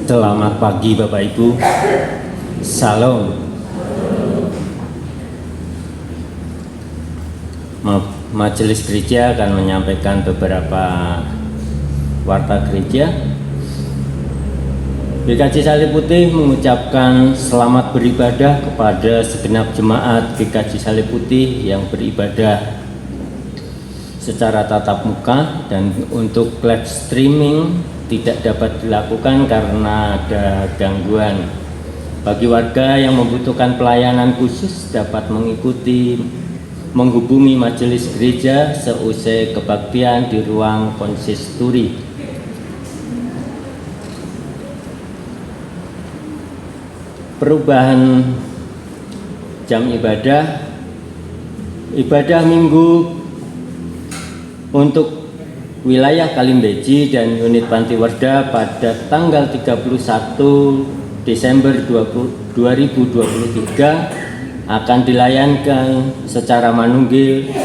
Selamat pagi Bapak Ibu, Salam. Majelis gereja akan menyampaikan beberapa warta gereja. GKJ Salib Putih mengucapkan selamat beribadah kepada segenap jemaat GKJ Salib Putih yang beribadah secara tatap muka, dan untuk live streaming tidak dapat dilakukan karena ada gangguan. Bagi warga yang membutuhkan pelayanan khusus dapat menghubungi majelis gereja seusai kebaktian di ruang konsistori. Perubahan jam ibadah Minggu untuk wilayah Kalimbeji dan unit Pantiwerda pada tanggal 31 Desember 2023 akan dilayankan secara manunggil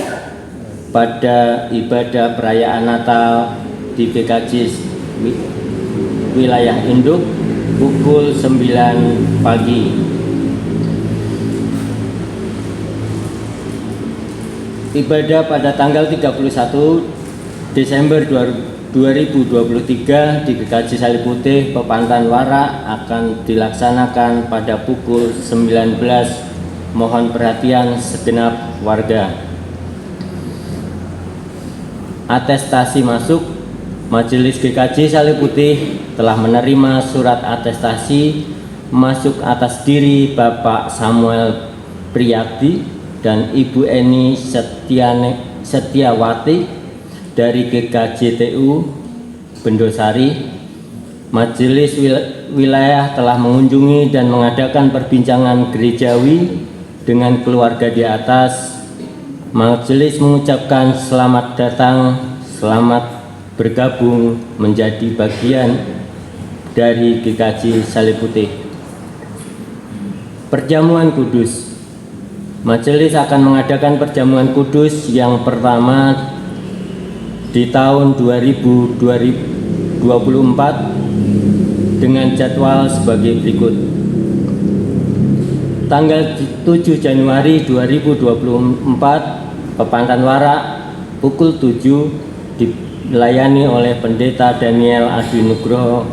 pada ibadah perayaan Natal di GKJ wilayah Induk pukul 9 pagi. Ibadah pada tanggal 31 Desember 2023 di GKJ Salib Putih Pepantan Warak akan dilaksanakan pada pukul 19. Mohon perhatian segenap warga. Atestasi masuk. Majelis GKJ Salib Putih telah menerima surat atestasi masuk atas diri Bapak Samuel Priyadi dan Ibu Eni Setiawati dari GKJTU Bendosari. Majelis wilayah telah mengunjungi dan mengadakan perbincangan gerejawi dengan keluarga di atas. Majelis mengucapkan selamat datang, selamat bergabung menjadi bagian dari GKJ Salib Putih. Perjamuan Kudus. Majelis akan mengadakan perjamuan kudus yang pertama di tahun 2024 dengan jadwal sebagai berikut. Tanggal 7 Januari 2024 Pepantan Warak pukul 7 dilayani oleh Pendeta Daniel Adi Nugroho.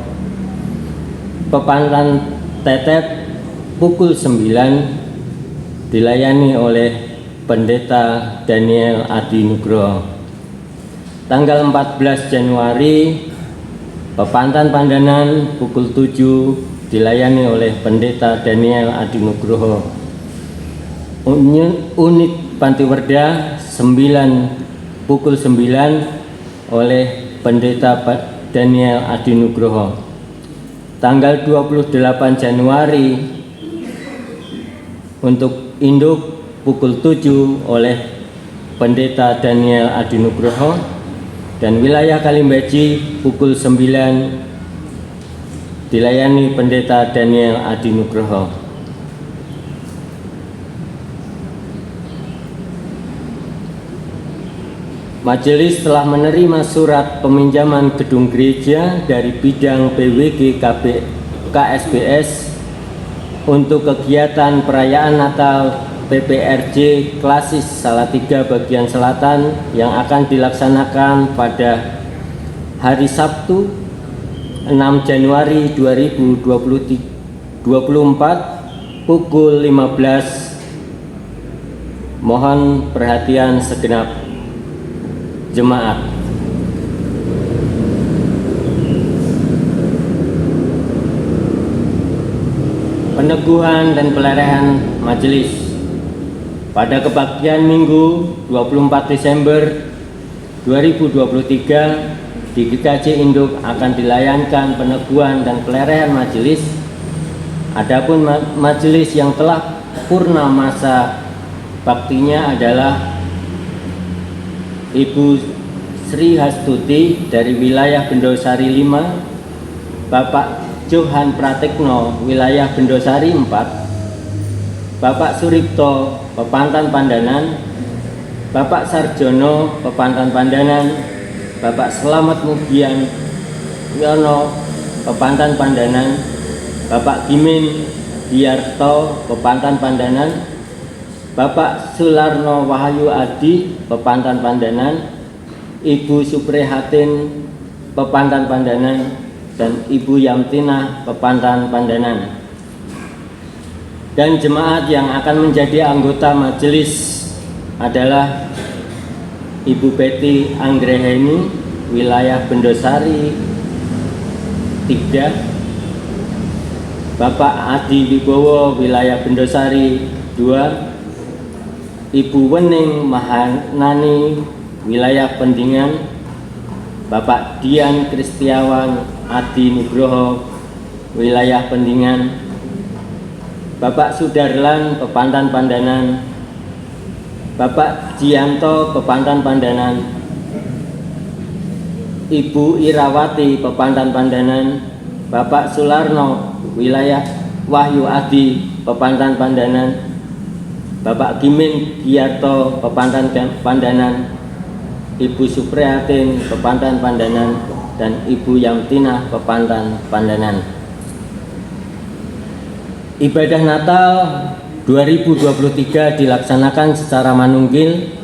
Pepantan Tetep pukul 9 dilayani oleh Pendeta Daniel Adi Nugroho. Tanggal 14 Januari Pepantan Pandanan pukul 7 dilayani oleh Pendeta Daniel Adi Nugroho. Unit Pantiwerda pukul 9 oleh Pendeta Daniel Adi Nugroho. Tanggal 28 Januari untuk Induk pukul 7 oleh Pendeta Daniel Adi Nugroho. Dan wilayah Kalimbeji pukul 9 dilayani Pendeta Daniel Adi Nugroho. Majelis telah menerima surat peminjaman gedung gereja dari bidang PWG KSBS untuk kegiatan perayaan Natal PPRJ Klasis Salatiga bagian selatan yang akan dilaksanakan pada hari Sabtu 6 Januari 2024 pukul 15. Mohon perhatian segenap jemaat. peneguhan dan pelerahan majelis. Pada kebaktian Minggu 24 Desember 2023 di GKJ Induk akan dilayankan peneguhan dan pelerahan majelis. Adapun majelis yang telah purna masa baktinya adalah Ibu Sri Hastuti dari wilayah Bendosari 5, Bapak Johan Pratikno wilayah Bendosari 4, Bapak Suripto Pepantan Pandanan, Bapak Sarjono Pepantan Pandanan, Bapak Selamat Mugian Yono Pepantan Pandanan, Bapak Gimin Diarto Pepantan Pandanan, Bapak Sularno Wahyu Adi Pepantan Pandanan, Ibu Suprihatin Pepantan Pandanan, dan Ibu Yamtina Pepantan Pandanan. Dan jemaat yang akan menjadi anggota majelis adalah Ibu Betty Anggreheni wilayah Bendosari 3, Bapak Adi Wibowo wilayah Bendosari 2, Ibu Wening Mahanani wilayah Pendingan, Bapak Dian Kristiawan Adi Nugroho wilayah Pendingan, Bapak Sudarlan Pepantan Pandanan, Bapak Jianto Pepantan Pandanan, Ibu Irawati Pepantan Pandanan, Bapak Sularno wilayah Wahyu Adi Pepantan Pandanan, Bapak Gimin Giarto Pepantan Pandanan, Ibu Suprihatin Pepantan Pandanan, dan Ibu Yamtina Pepantan Pandanan. Ibadah Natal 2023 dilaksanakan secara manunggil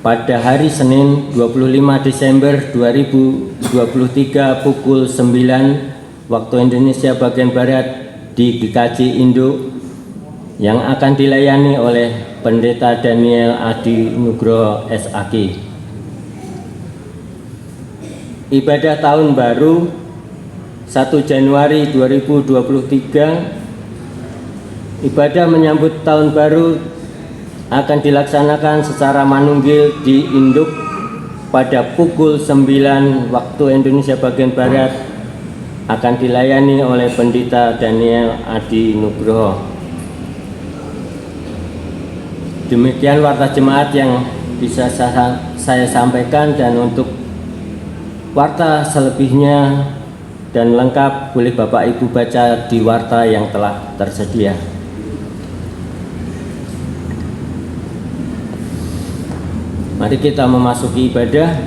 pada hari Senin 25 Desember 2023 pukul 9 waktu Indonesia bagian Barat di GKJ Induk yang akan dilayani oleh Pendeta Daniel Adi Nugroho SAG. Ibadah tahun baru 1 Januari 2023, ibadah menyambut tahun baru akan dilaksanakan secara manunggil di Induk pada pukul 9 waktu Indonesia bagian Barat, akan dilayani oleh Pendeta Daniel Adi Nugroho. Demikian warta jemaat yang bisa saya sampaikan, dan untuk warta selebihnya dan lengkap boleh Bapak Ibu baca di warta yang telah tersedia. Mari kita memasuki ibadah.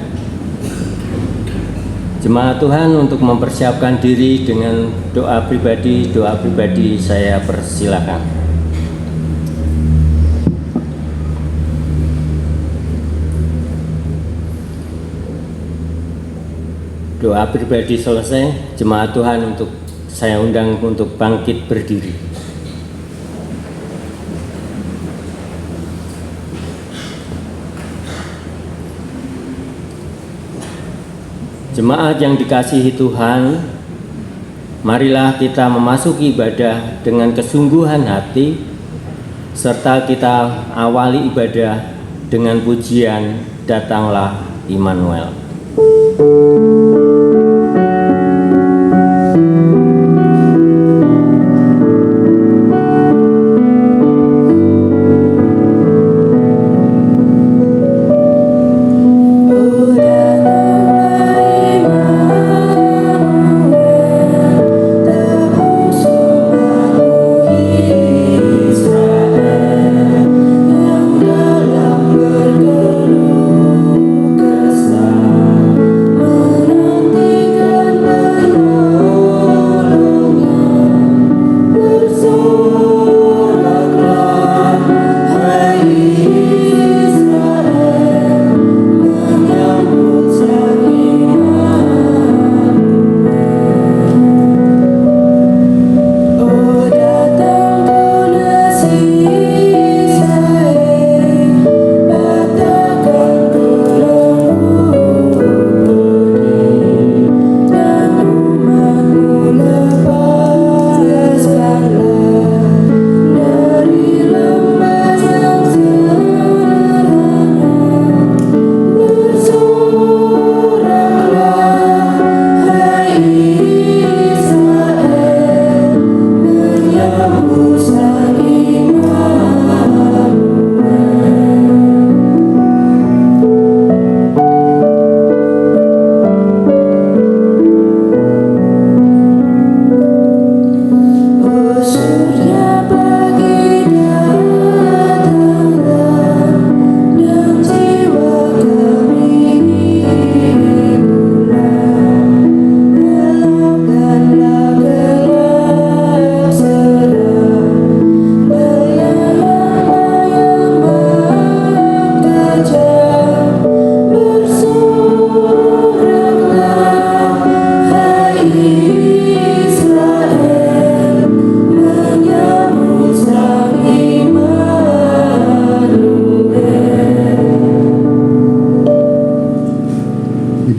Jemaat Tuhan untuk mempersiapkan diri dengan doa pribadi saya persilakan. Doa pribadi selesai, jemaat Tuhan untuk saya undang untuk bangkit berdiri. Jemaat yang dikasihi Tuhan, marilah kita memasuki ibadah dengan kesungguhan hati, serta kita awali ibadah dengan pujian Datanglah Immanuel. Dalam bergeluh kesah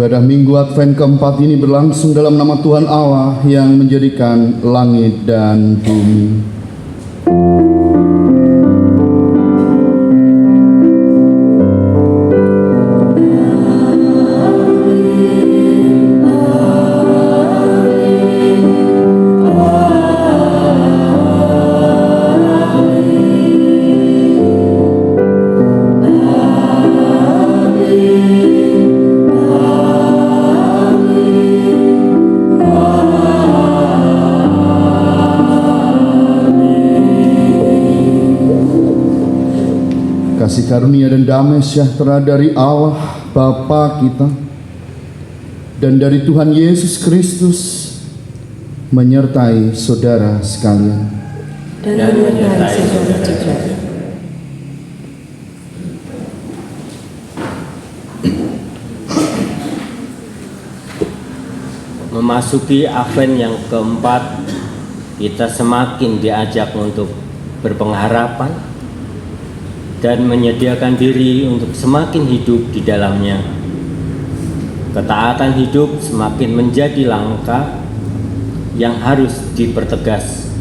Ibadah Minggu Advent keempat ini berlangsung dalam nama Tuhan Allah yang menjadikan langit dan bumi. Kasih karunia dan damai sejahtera dari Allah Bapa kita dan dari Tuhan Yesus Kristus menyertai saudara sekalian. Dan menyertai saudara juga. Memasuki Advent yang keempat, kita semakin diajak untuk berpengharapan dan menyediakan diri untuk semakin hidup di dalamnya. Ketaatan hidup semakin menjadi langkah yang harus dipertegas.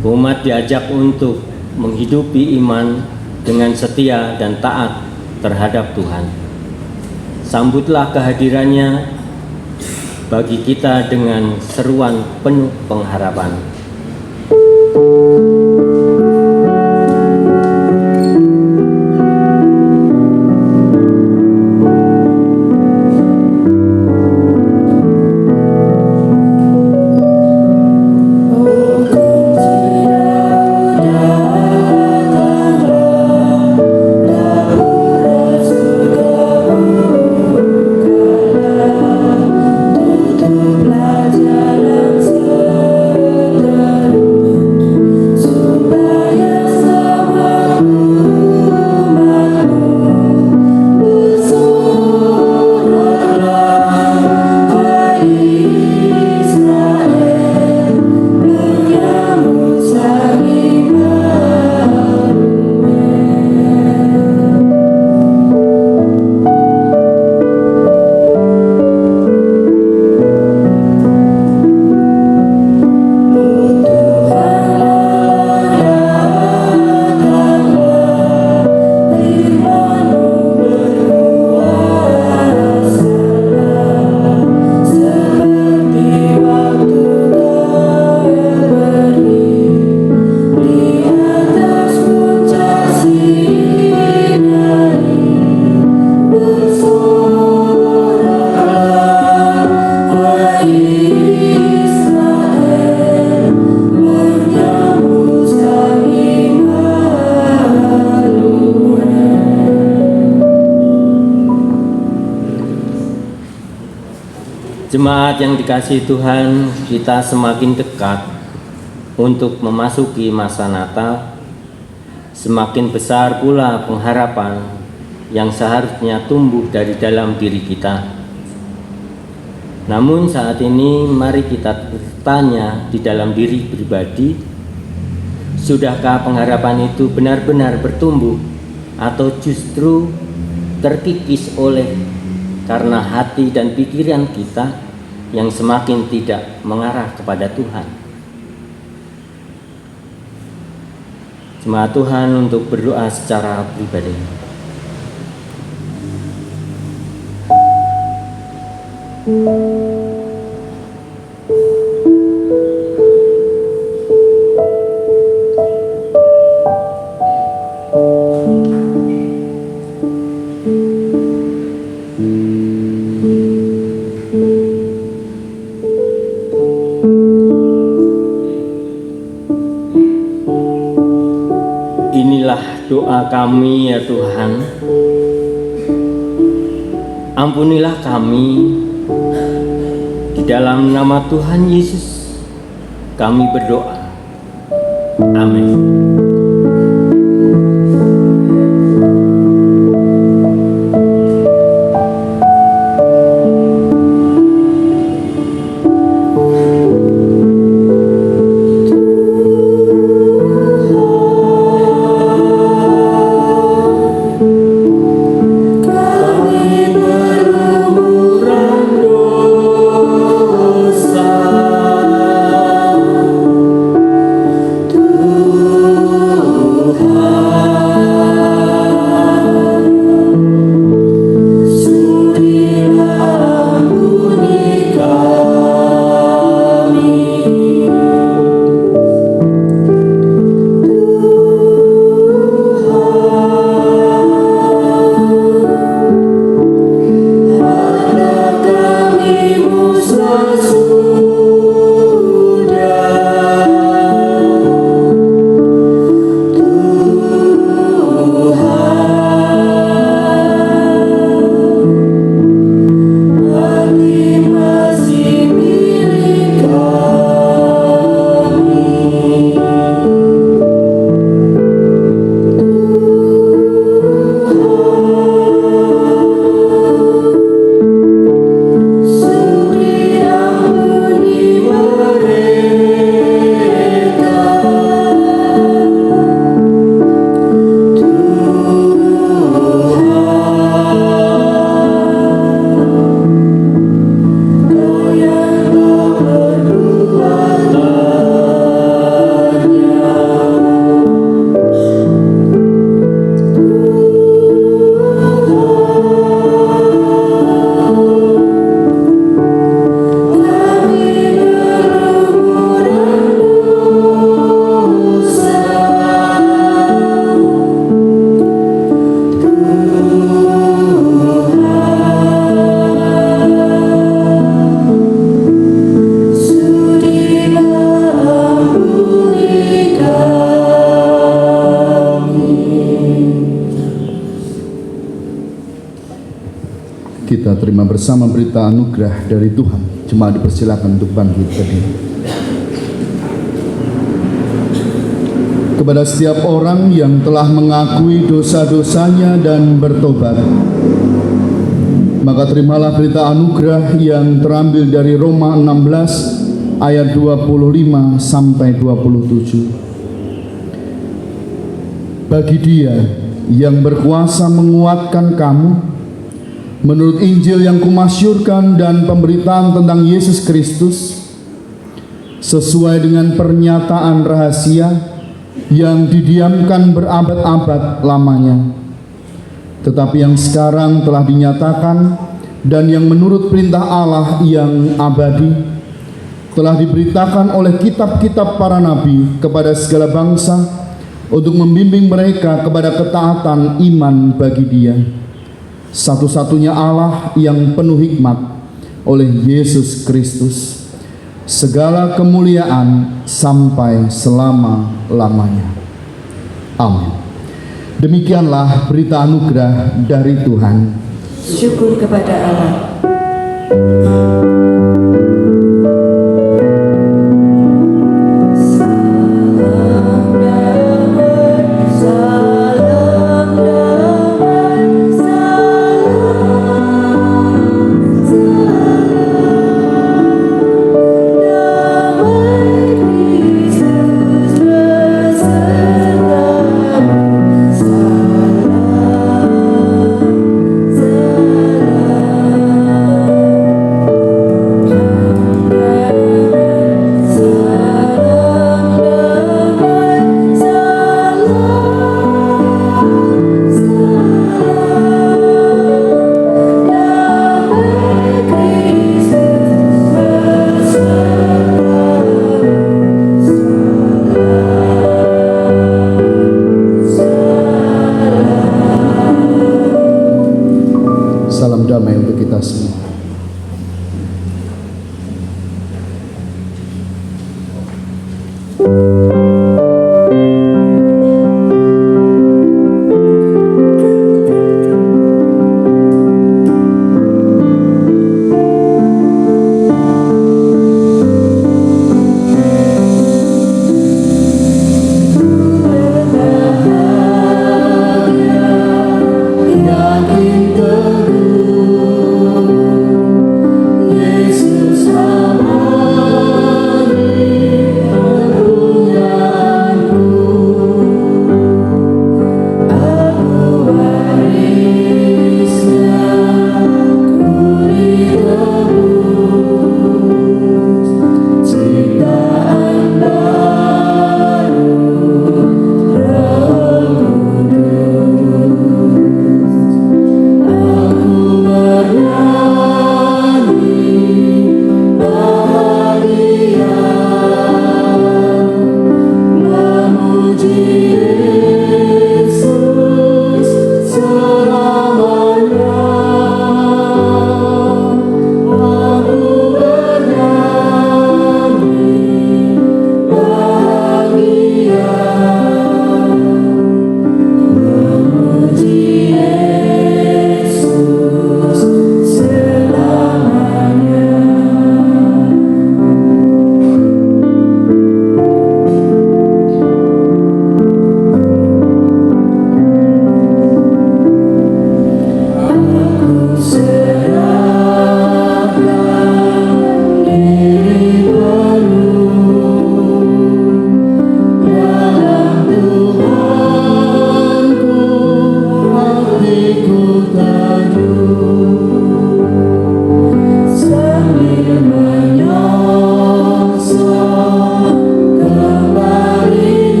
Umat diajak untuk menghidupi iman dengan setia dan taat terhadap Tuhan. Sambutlah kehadirannya bagi kita dengan seruan penuh pengharapan. Jemaat yang dikasihi Tuhan, kita semakin dekat untuk memasuki masa Natal. Semakin besar pula pengharapan yang seharusnya tumbuh dari dalam diri kita. Namun saat ini mari kita bertanya di dalam diri pribadi, sudahkah pengharapan itu benar-benar bertumbuh atau justru terkikis karena hati dan pikiran kita yang semakin tidak mengarah kepada Tuhan. Jemaat Tuhan untuk berdoa secara pribadi. Inilah doa kami ya Tuhan. Ampunilah kami. Di dalam nama Tuhan Yesus kami berdoa. Amin. Kami berumur Kita terima bersama berita anugerah dari Tuhan. Jemaat dipersilakan untuk bangkit berdiri. Kepada setiap orang yang telah mengakui dosa-dosanya dan bertobat, maka terimalah berita anugerah yang terambil dari Roma 16 ayat 25 sampai 27. Bagi Dia yang berkuasa menguatkan kamu menurut Injil yang kumasyurkan dan pemberitaan tentang Yesus Kristus, sesuai dengan pernyataan rahasia yang didiamkan berabad-abad lamanya, tetapi yang sekarang telah dinyatakan dan yang menurut perintah Allah yang abadi telah diberitakan oleh kitab-kitab para nabi kepada segala bangsa untuk membimbing mereka kepada ketaatan iman bagi Dia, satu-satunya Allah yang penuh hikmat, oleh Yesus Kristus, segala kemuliaan sampai selama-lamanya. Amin. Demikianlah berita anugerah dari Tuhan. Syukur kepada Allah. Salam damai untuk kita semua. Yakin teguh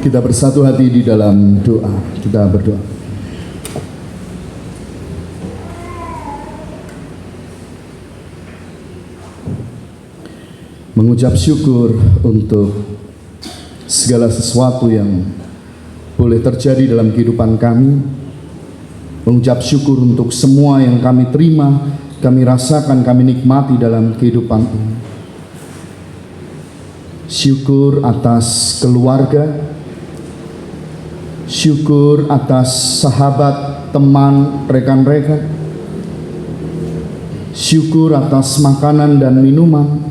Kita bersatu hati di dalam doa. Kita berdoa. Mengucap syukur untuk segala sesuatu yang boleh terjadi dalam kehidupan kami. Mengucap syukur untuk semua yang kami terima, kami rasakan, kami nikmati dalam kehidupan ini. Syukur atas keluarga, syukur atas sahabat, teman, rekan-rekan, syukur atas makanan dan minuman,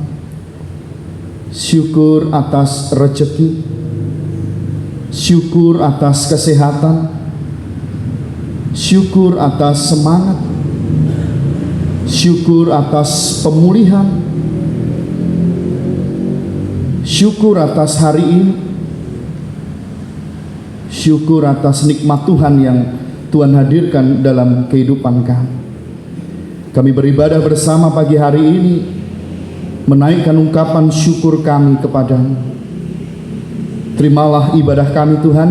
syukur atas rezeki, syukur atas kesehatan, syukur atas semangat, syukur atas pemulihan, syukur atas hari ini, syukur atas nikmat Tuhan yang Tuhan hadirkan dalam kehidupan kami. Kami beribadah bersama pagi hari ini, menaikkan ungkapan syukur kami kepadamu. Terimalah ibadah kami Tuhan,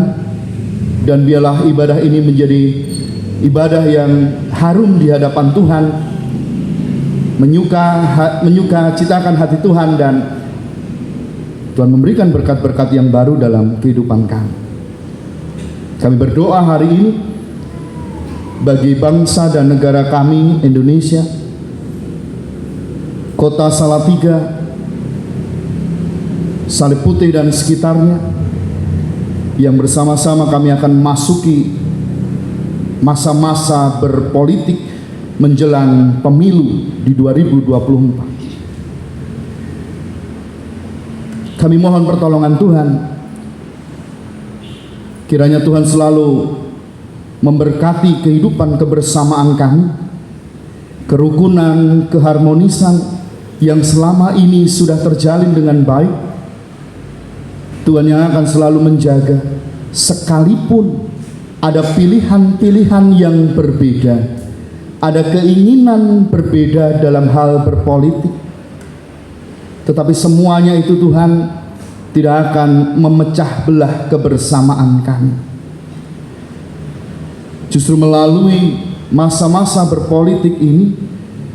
dan biarlah ibadah ini menjadi ibadah yang harum di hadapan Tuhan, menyuka citakan hati Tuhan, dan Tuhan memberikan berkat-berkat yang baru dalam kehidupan kami. Kami berdoa hari ini bagi bangsa dan negara kami Indonesia, kota Salatiga, Salib Putih dan sekitarnya, yang bersama-sama kami akan masuki masa-masa berpolitik menjelang pemilu di 2024. Kami mohon pertolongan Tuhan. Kiranya Tuhan selalu memberkati kehidupan kebersamaan kami, kerukunan, keharmonisan yang selama ini sudah terjalin dengan baik. Tuhan yang akan selalu menjaga, sekalipun ada pilihan-pilihan yang berbeda, ada keinginan berbeda dalam hal berpolitik, tetapi semuanya itu Tuhan tidak akan memecah belah kebersamaan kami. Justru melalui masa-masa berpolitik ini,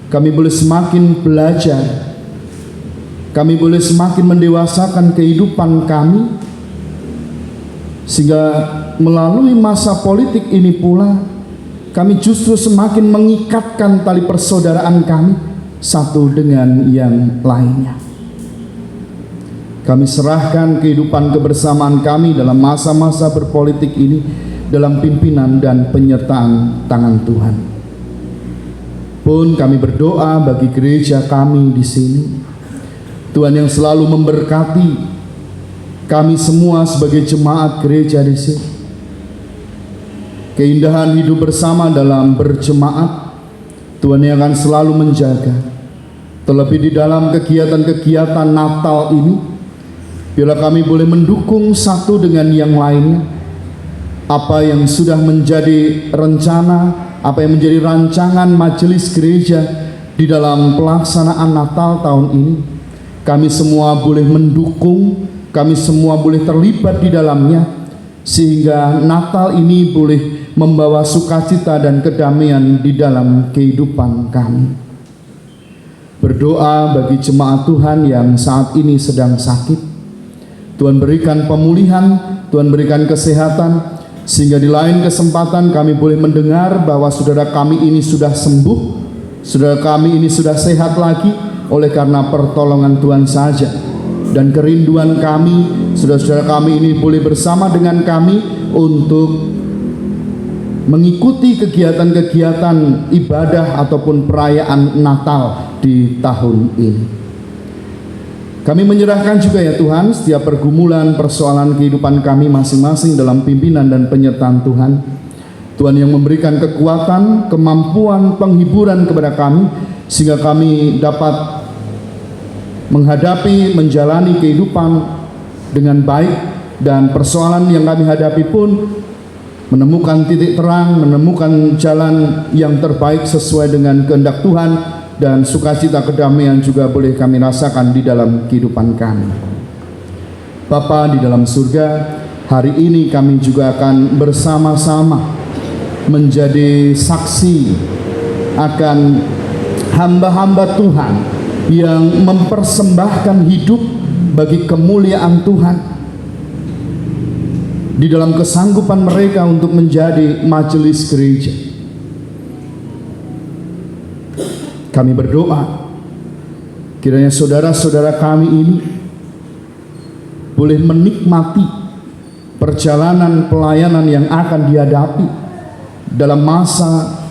kami boleh semakin belajar, kami boleh semakin mendewasakan kehidupan kami, sehingga melalui masa politik ini pula kami justru semakin mengikatkan tali persaudaraan kami satu dengan yang lainnya. Kami serahkan kehidupan kebersamaan kami dalam masa-masa berpolitik ini dalam pimpinan dan penyertaan tangan Tuhan. Pun kami berdoa bagi gereja kami di sini, Tuhan yang selalu memberkati kami semua sebagai jemaat gereja di sini. Keindahan hidup bersama dalam berjemaat, Tuhan yang akan selalu menjaga. Terlebih di dalam kegiatan-kegiatan Natal ini, bila kami boleh mendukung satu dengan yang lainnya, apa yang sudah menjadi rencana, apa yang menjadi rancangan majelis gereja di dalam pelaksanaan Natal tahun ini, kami semua boleh mendukung, kami semua boleh terlibat di dalamnya, sehingga Natal ini boleh membawa sukacita dan kedamaian di dalam kehidupan kami. Berdoa bagi jemaat Tuhan yang saat ini sedang sakit, Tuhan berikan pemulihan, Tuhan berikan kesehatan, sehingga di lain kesempatan kami boleh mendengar bahwa saudara kami ini sudah sembuh, saudara kami ini sudah sehat lagi oleh karena pertolongan Tuhan saja. Dan kerinduan kami, saudara-saudara kami ini boleh bersama dengan kami untuk mengikuti kegiatan-kegiatan ibadah ataupun perayaan Natal di tahun ini. Kami menyerahkan juga ya Tuhan setiap pergumulan, persoalan kehidupan kami masing-masing dalam pimpinan dan penyertaan Tuhan. Tuhan yang memberikan kekuatan, kemampuan, penghiburan kepada kami, sehingga kami dapat menghadapi, menjalani kehidupan dengan baik, dan persoalan yang kami hadapi pun menemukan titik terang, menemukan jalan yang terbaik sesuai dengan kehendak Tuhan, dan sukacita kedamaian juga boleh kami rasakan di dalam kehidupan kami. Bapa di dalam surga, hari ini kami juga akan bersama-sama menjadi saksi akan hamba-hamba Tuhan yang mempersembahkan hidup bagi kemuliaan Tuhan di dalam kesanggupan mereka untuk menjadi majelis gereja. Kami berdoa kiranya saudara-saudara kami ini boleh menikmati perjalanan pelayanan yang akan dihadapi dalam masa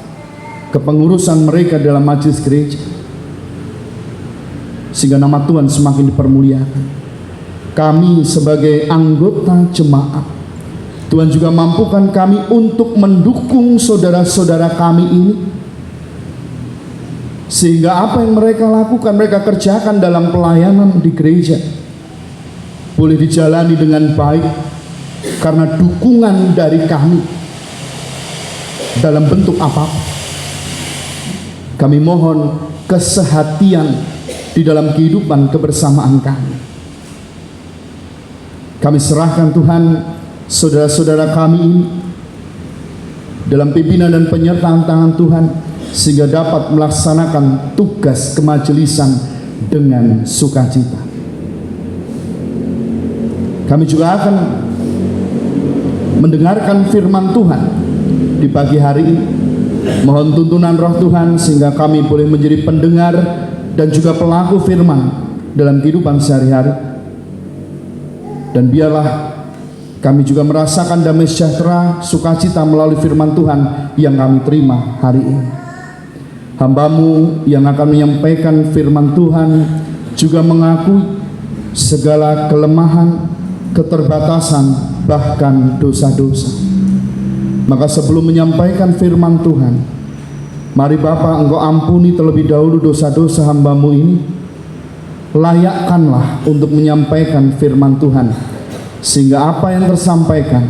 kepengurusan mereka dalam majelis gereja, sehingga nama Tuhan semakin dipermuliakan. Kami sebagai anggota jemaat, Tuhan juga mampukan kami untuk mendukung saudara-saudara kami ini, sehingga apa yang mereka lakukan, mereka kerjakan dalam pelayanan di gereja boleh dijalani dengan baik karena dukungan dari kami dalam bentuk apapun. Kami mohon kesehatian di dalam kehidupan kebersamaan kami. Kami serahkan Tuhan saudara-saudara kami ini dalam pimpinan dan penyertaan tangan Tuhan, sehingga dapat melaksanakan tugas kemajelisan dengan sukacita. Kami juga akan mendengarkan firman Tuhan di pagi hari ini. Mohon tuntunan Roh Tuhan sehingga kami boleh menjadi pendengar dan juga pelaku firman dalam kehidupan sehari-hari. Dan biarlah kami juga merasakan damai sejahtera, sukacita melalui firman Tuhan yang kami terima hari ini. Hamba-Mu yang akan menyampaikan firman Tuhan juga mengakui segala kelemahan, keterbatasan, bahkan dosa-dosa. Maka sebelum menyampaikan firman Tuhan, mari Bapa, Engkau ampuni terlebih dahulu dosa-dosa hamba-Mu ini. Layakkanlah untuk menyampaikan firman Tuhan, sehingga apa yang tersampaikan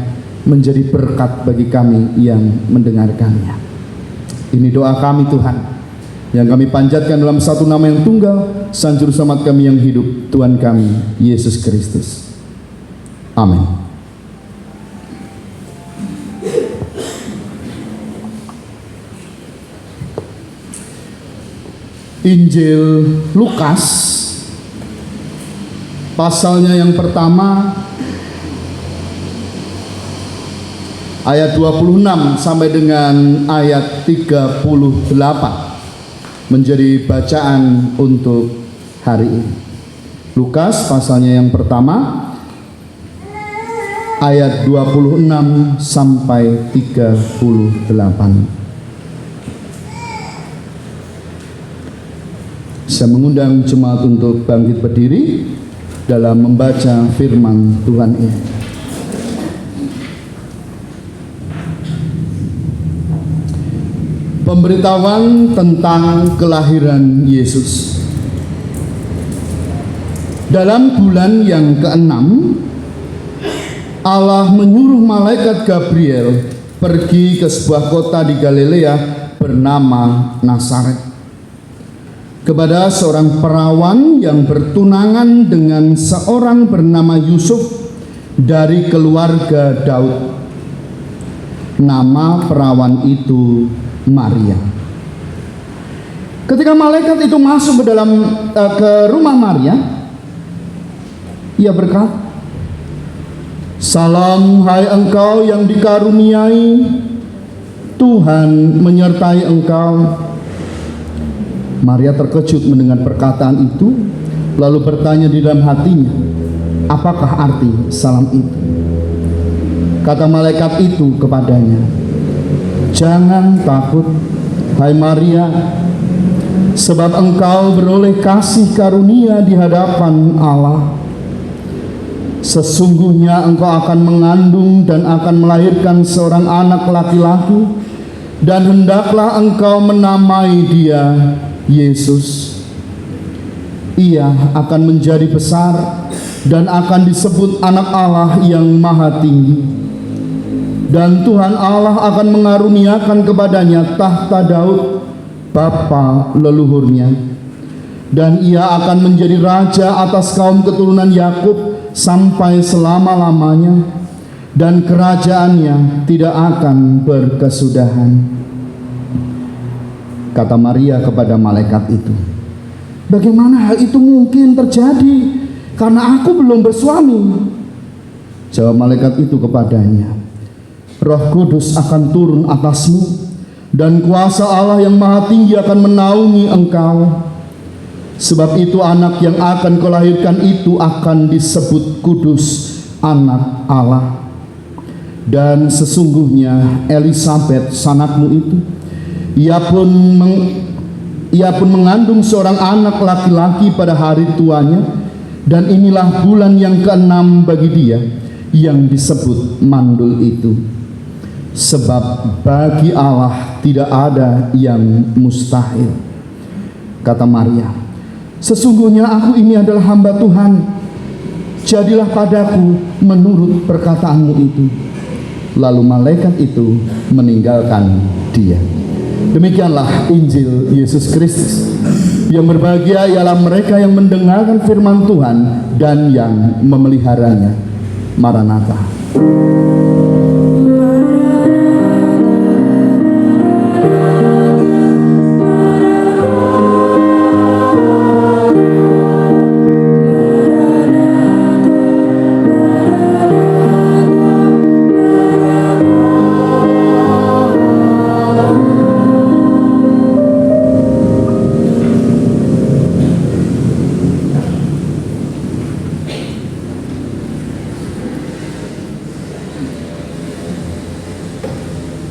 menjadi berkat bagi kami yang mendengarkannya. Ini doa kami Tuhan, yang kami panjatkan dalam satu nama yang tunggal, Sang Juru Selamat kami yang hidup, Tuhan kami Yesus Kristus. Amin. Injil Lukas pasalnya yang pertama ayat 26 sampai dengan ayat 38 menjadi bacaan untuk hari ini. Lukas pasalnya yang pertama ayat 26 sampai 38. Saya mengundang jemaat untuk bangkit berdiri dalam membaca firman Tuhan ini. Pemberitahuan tentang kelahiran Yesus. Dalam bulan yang ke-6, Allah menyuruh malaikat Gabriel pergi ke sebuah kota di Galilea bernama Nazaret, kepada seorang perawan yang bertunangan dengan seorang bernama Yusuf dari keluarga Daud. Nama perawan itu Maria. Ketika malaikat itu masuk ke rumah Maria, ia berkata, "Salam, hai engkau yang dikaruniai, Tuhan menyertai engkau." Maria terkejut mendengar perkataan itu, lalu bertanya di dalam hatinya, apakah arti salam itu? Kata malaikat itu kepadanya, "Jangan takut, hai Maria, sebab engkau beroleh kasih karunia di hadapan Allah. Sesungguhnya engkau akan mengandung dan akan melahirkan seorang anak laki-laki, dan hendaklah engkau menamai dia Yesus. Ia akan menjadi besar dan akan disebut anak Allah yang maha tinggi. Dan Tuhan Allah akan mengaruniakan kepadanya tahta Daud, bapa leluhurnya. Dan ia akan menjadi raja atas kaum keturunan Yakub sampai selama-lamanya. dan kerajaannya tidak akan berkesudahan. Kata Maria kepada malaikat itu, bagaimana hal itu mungkin terjadi, karena aku belum bersuami? Jawab malaikat itu kepadanya, Roh Kudus akan turun atasmu, dan kuasa Allah yang Maha Tinggi akan menaungi engkau. Sebab itu anak yang akan kau lahirkan itu akan disebut kudus, anak Allah. Dan sesungguhnya Elisabet sanakmu itu, ia pun mengandung seorang anak laki-laki pada hari tuanya, dan inilah bulan yang ke-6 bagi dia yang disebut mandul itu. Sebab bagi Allah tidak ada yang mustahil. Kata Maria, sesungguhnya aku ini adalah hamba Tuhan, jadilah padaku menurut perkataanmu itu. Lalu malaikat itu meninggalkan dia. Demikianlah Injil Yesus Kristus. Yang berbahagia ialah mereka yang mendengarkan firman Tuhan dan yang memeliharanya. Maranatha.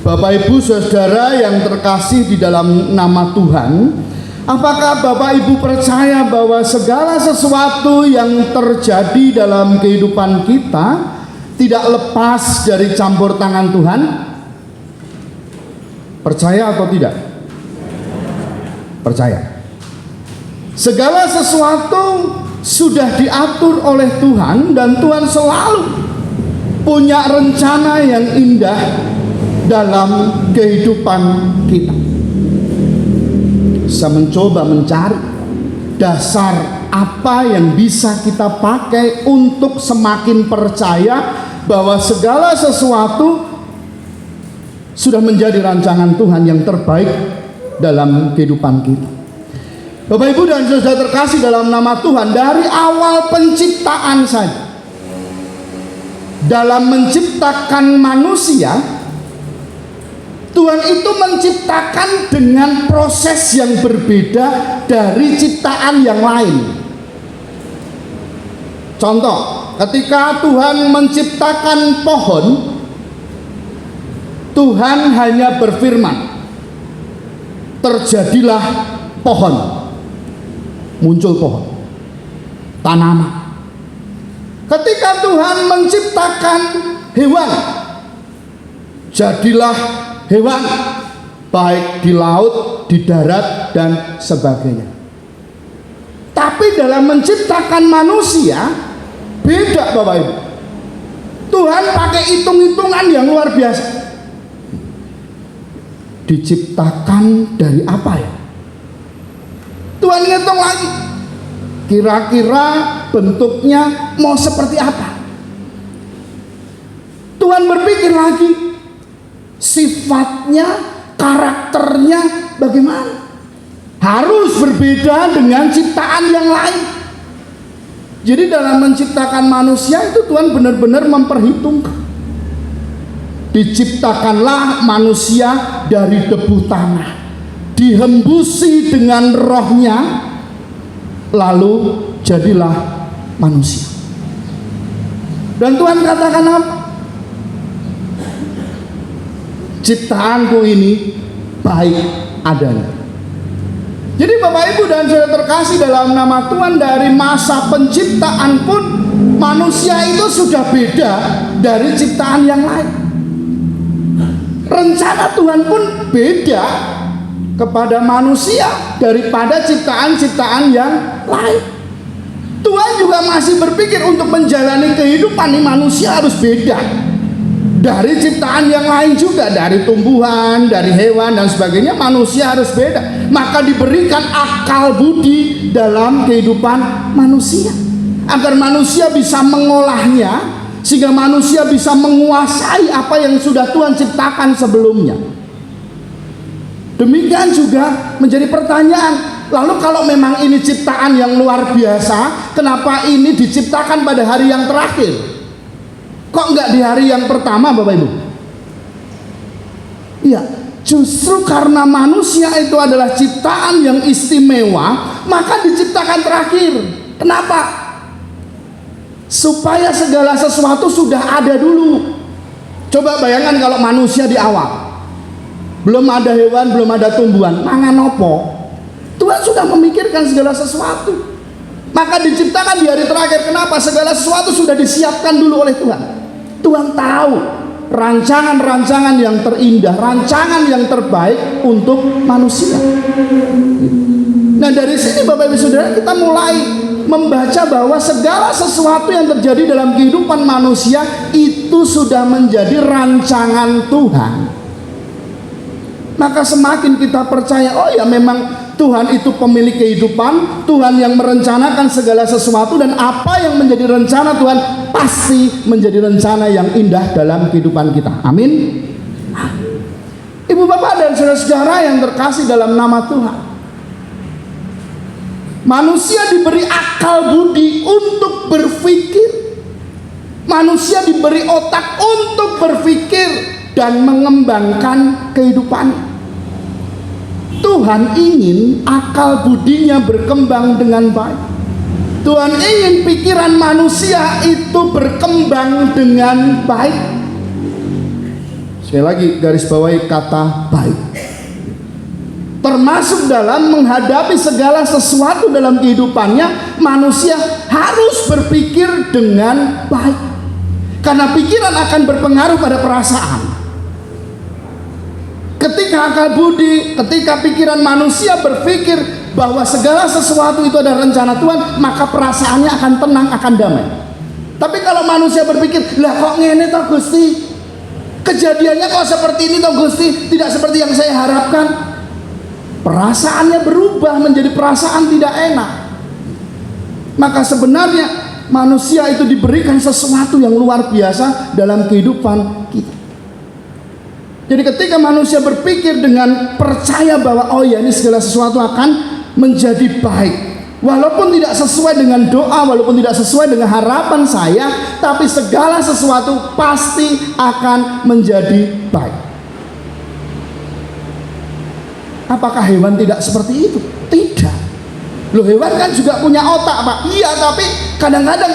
Bapak Ibu Saudara yang terkasih di dalam nama Tuhan, apakah Bapak Ibu percaya bahwa segala sesuatu yang terjadi dalam kehidupan kita tidak lepas dari campur tangan Tuhan? Percaya atau tidak? Percaya. Segala sesuatu sudah diatur oleh Tuhan, dan Tuhan selalu punya rencana yang indah dalam kehidupan kita. Saya mencoba mencari dasar apa yang bisa kita pakai untuk semakin percaya bahwa segala sesuatu sudah menjadi rancangan Tuhan yang terbaik dalam kehidupan kita. Bapak Ibu dan Saudara terkasih dalam nama Tuhan, dari awal penciptaan saja, dalam menciptakan manusia, Tuhan itu menciptakan dengan proses yang berbeda dari ciptaan yang lain. Contoh, ketika Tuhan menciptakan pohon, Tuhan hanya berfirman, terjadilah pohon, muncul pohon, tanaman. Ketika Tuhan menciptakan hewan, jadilah hewan, baik di laut, di darat, dan sebagainya. Tapi dalam menciptakan manusia beda, Bapak Ibu. Tuhan pakai hitung-hitungan yang luar biasa. Diciptakan dari apa ya? Tuhan ngitung lagi, kira-kira bentuknya mau seperti apa. Tuhan berpikir lagi, sifatnya, karakternya bagaimana. Harus berbeda dengan ciptaan yang lain. Jadi dalam menciptakan manusia itu Tuhan benar-benar memperhitungkan. Diciptakanlah manusia dari debu tanah, dihembusi dengan rohnya, lalu jadilah manusia. Dan Tuhan katakan apa? Ciptaanku ini baik adanya. Jadi Bapak Ibu dan Saudara terkasih dalam nama Tuhan, dari masa penciptaan pun manusia itu sudah beda dari ciptaan yang lain. Rencana Tuhan pun beda kepada manusia daripada ciptaan-ciptaan yang lain. Tuhan juga masih berpikir untuk menjalani kehidupan ini manusia harus beda dari ciptaan yang lain juga, dari tumbuhan, dari hewan dan sebagainya. Manusia harus beda. Maka diberikan akal budi dalam kehidupan manusia, agar manusia bisa mengolahnya sehingga manusia bisa menguasai apa yang sudah Tuhan ciptakan sebelumnya. Demikian juga menjadi pertanyaan, lalu kalau memang ini ciptaan yang luar biasa, kenapa ini diciptakan pada hari yang terakhir? Kok enggak di hari yang pertama, Bapak Ibu? Iya, justru karena manusia itu adalah ciptaan yang istimewa, maka diciptakan terakhir. Kenapa? Supaya segala sesuatu sudah ada dulu. Coba bayangkan kalau manusia di awal, belum ada hewan, belum ada tumbuhan, mangan opo? Tuhan sudah memikirkan segala sesuatu, maka diciptakan di hari terakhir. Kenapa? Segala sesuatu sudah disiapkan dulu oleh Tuhan. Tuhan tahu rancangan-rancangan yang terindah, rancangan yang terbaik untuk manusia. Nah, dari sini Bapak Ibu Saudara, kita mulai membaca bahwa segala sesuatu yang terjadi dalam kehidupan manusia itu sudah menjadi rancangan Tuhan. Maka semakin kita percaya, oh ya memang Tuhan itu pemilik kehidupan, Tuhan yang merencanakan segala sesuatu, dan apa yang menjadi rencana Tuhan pasti menjadi rencana yang indah dalam kehidupan kita. Amin. Ibu bapak dan saudara-saudara yang terkasih dalam nama Tuhan, manusia diberi akal budi untuk berpikir, manusia diberi otak untuk berpikir dan mengembangkan kehidupannya. Tuhan ingin akal budinya berkembang dengan baik. Tuhan ingin pikiran manusia itu berkembang dengan baik. Sekali lagi garis bawahi kata baik. Termasuk dalam menghadapi segala sesuatu dalam kehidupannya, manusia harus berpikir dengan baik. Karena pikiran akan berpengaruh pada perasaan. Ketika akal budi, ketika pikiran manusia berpikir bahwa segala sesuatu itu ada rencana Tuhan, maka perasaannya akan tenang, akan damai. Tapi kalau manusia berpikir, lah kok ngene toh Gusti, kejadiannya kok seperti ini toh Gusti, tidak seperti yang saya harapkan, perasaannya berubah menjadi perasaan tidak enak. Maka sebenarnya manusia itu diberikan sesuatu yang luar biasa dalam kehidupan kita. Jadi ketika manusia berpikir dengan percaya bahwa oh ya ini segala sesuatu akan menjadi baik, walaupun tidak sesuai dengan doa, walaupun tidak sesuai dengan harapan saya, tapi segala sesuatu pasti akan menjadi baik. Apakah hewan tidak seperti itu? Tidak. Loh, hewan kan juga punya otak, Pak. Iya, tapi kadang-kadang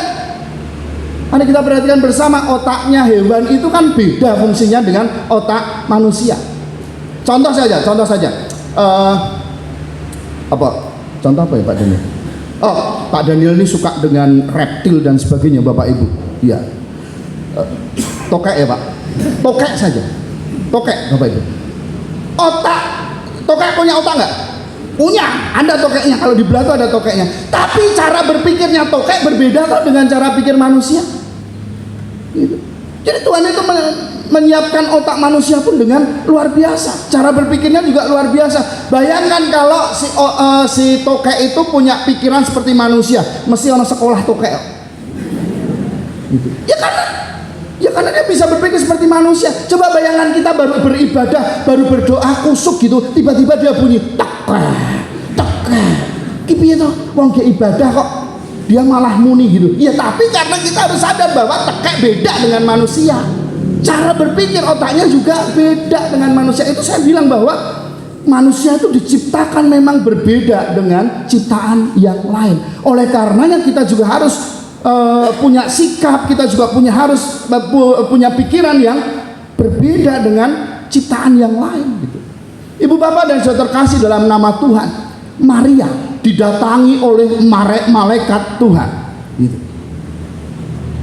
mari kita perhatikan bersama, otaknya hewan itu kan beda fungsinya dengan otak manusia. Contoh saja. Contoh apa ya Pak Daniel? Oh, Pak Daniel ini suka dengan reptil dan sebagainya, Bapak Ibu. Iya. Tokek ya Pak. Tokek saja. Tokek, Bapak Ibu. Otak. Tokek punya otak nggak? Punya, ada tokeknya. Kalau di belah itu ada tokeknya. Tapi cara berpikirnya tokek berbeda kok dengan cara pikir manusia. Gitu. Jadi Tuhan itu menyiapkan otak manusia pun dengan luar biasa. Cara berpikirnya juga luar biasa. Bayangkan kalau si tokek itu punya pikiran seperti manusia, mesti orang sekolah tokek. Gitu. Ya karena dia bisa berpikir seperti manusia. Coba bayangkan kita baru beribadah, baru berdoa kusuk gitu, tiba-tiba dia bunyi tek. Piye to? Wong ge ibadah kok dia malah muni gitu. Ya tapi karena kita harus sadar bahwa tekek beda dengan manusia. Cara berpikir otaknya juga beda dengan manusia. Itu saya bilang bahwa manusia itu diciptakan memang berbeda dengan ciptaan yang lain. Oleh karenanya kita juga harus punya sikap, kita juga harus punya pikiran yang berbeda dengan ciptaan yang lain gitu. Ibu bapak dan saudara terkasih dalam nama Tuhan, Maria didatangi oleh malaikat Tuhan gitu.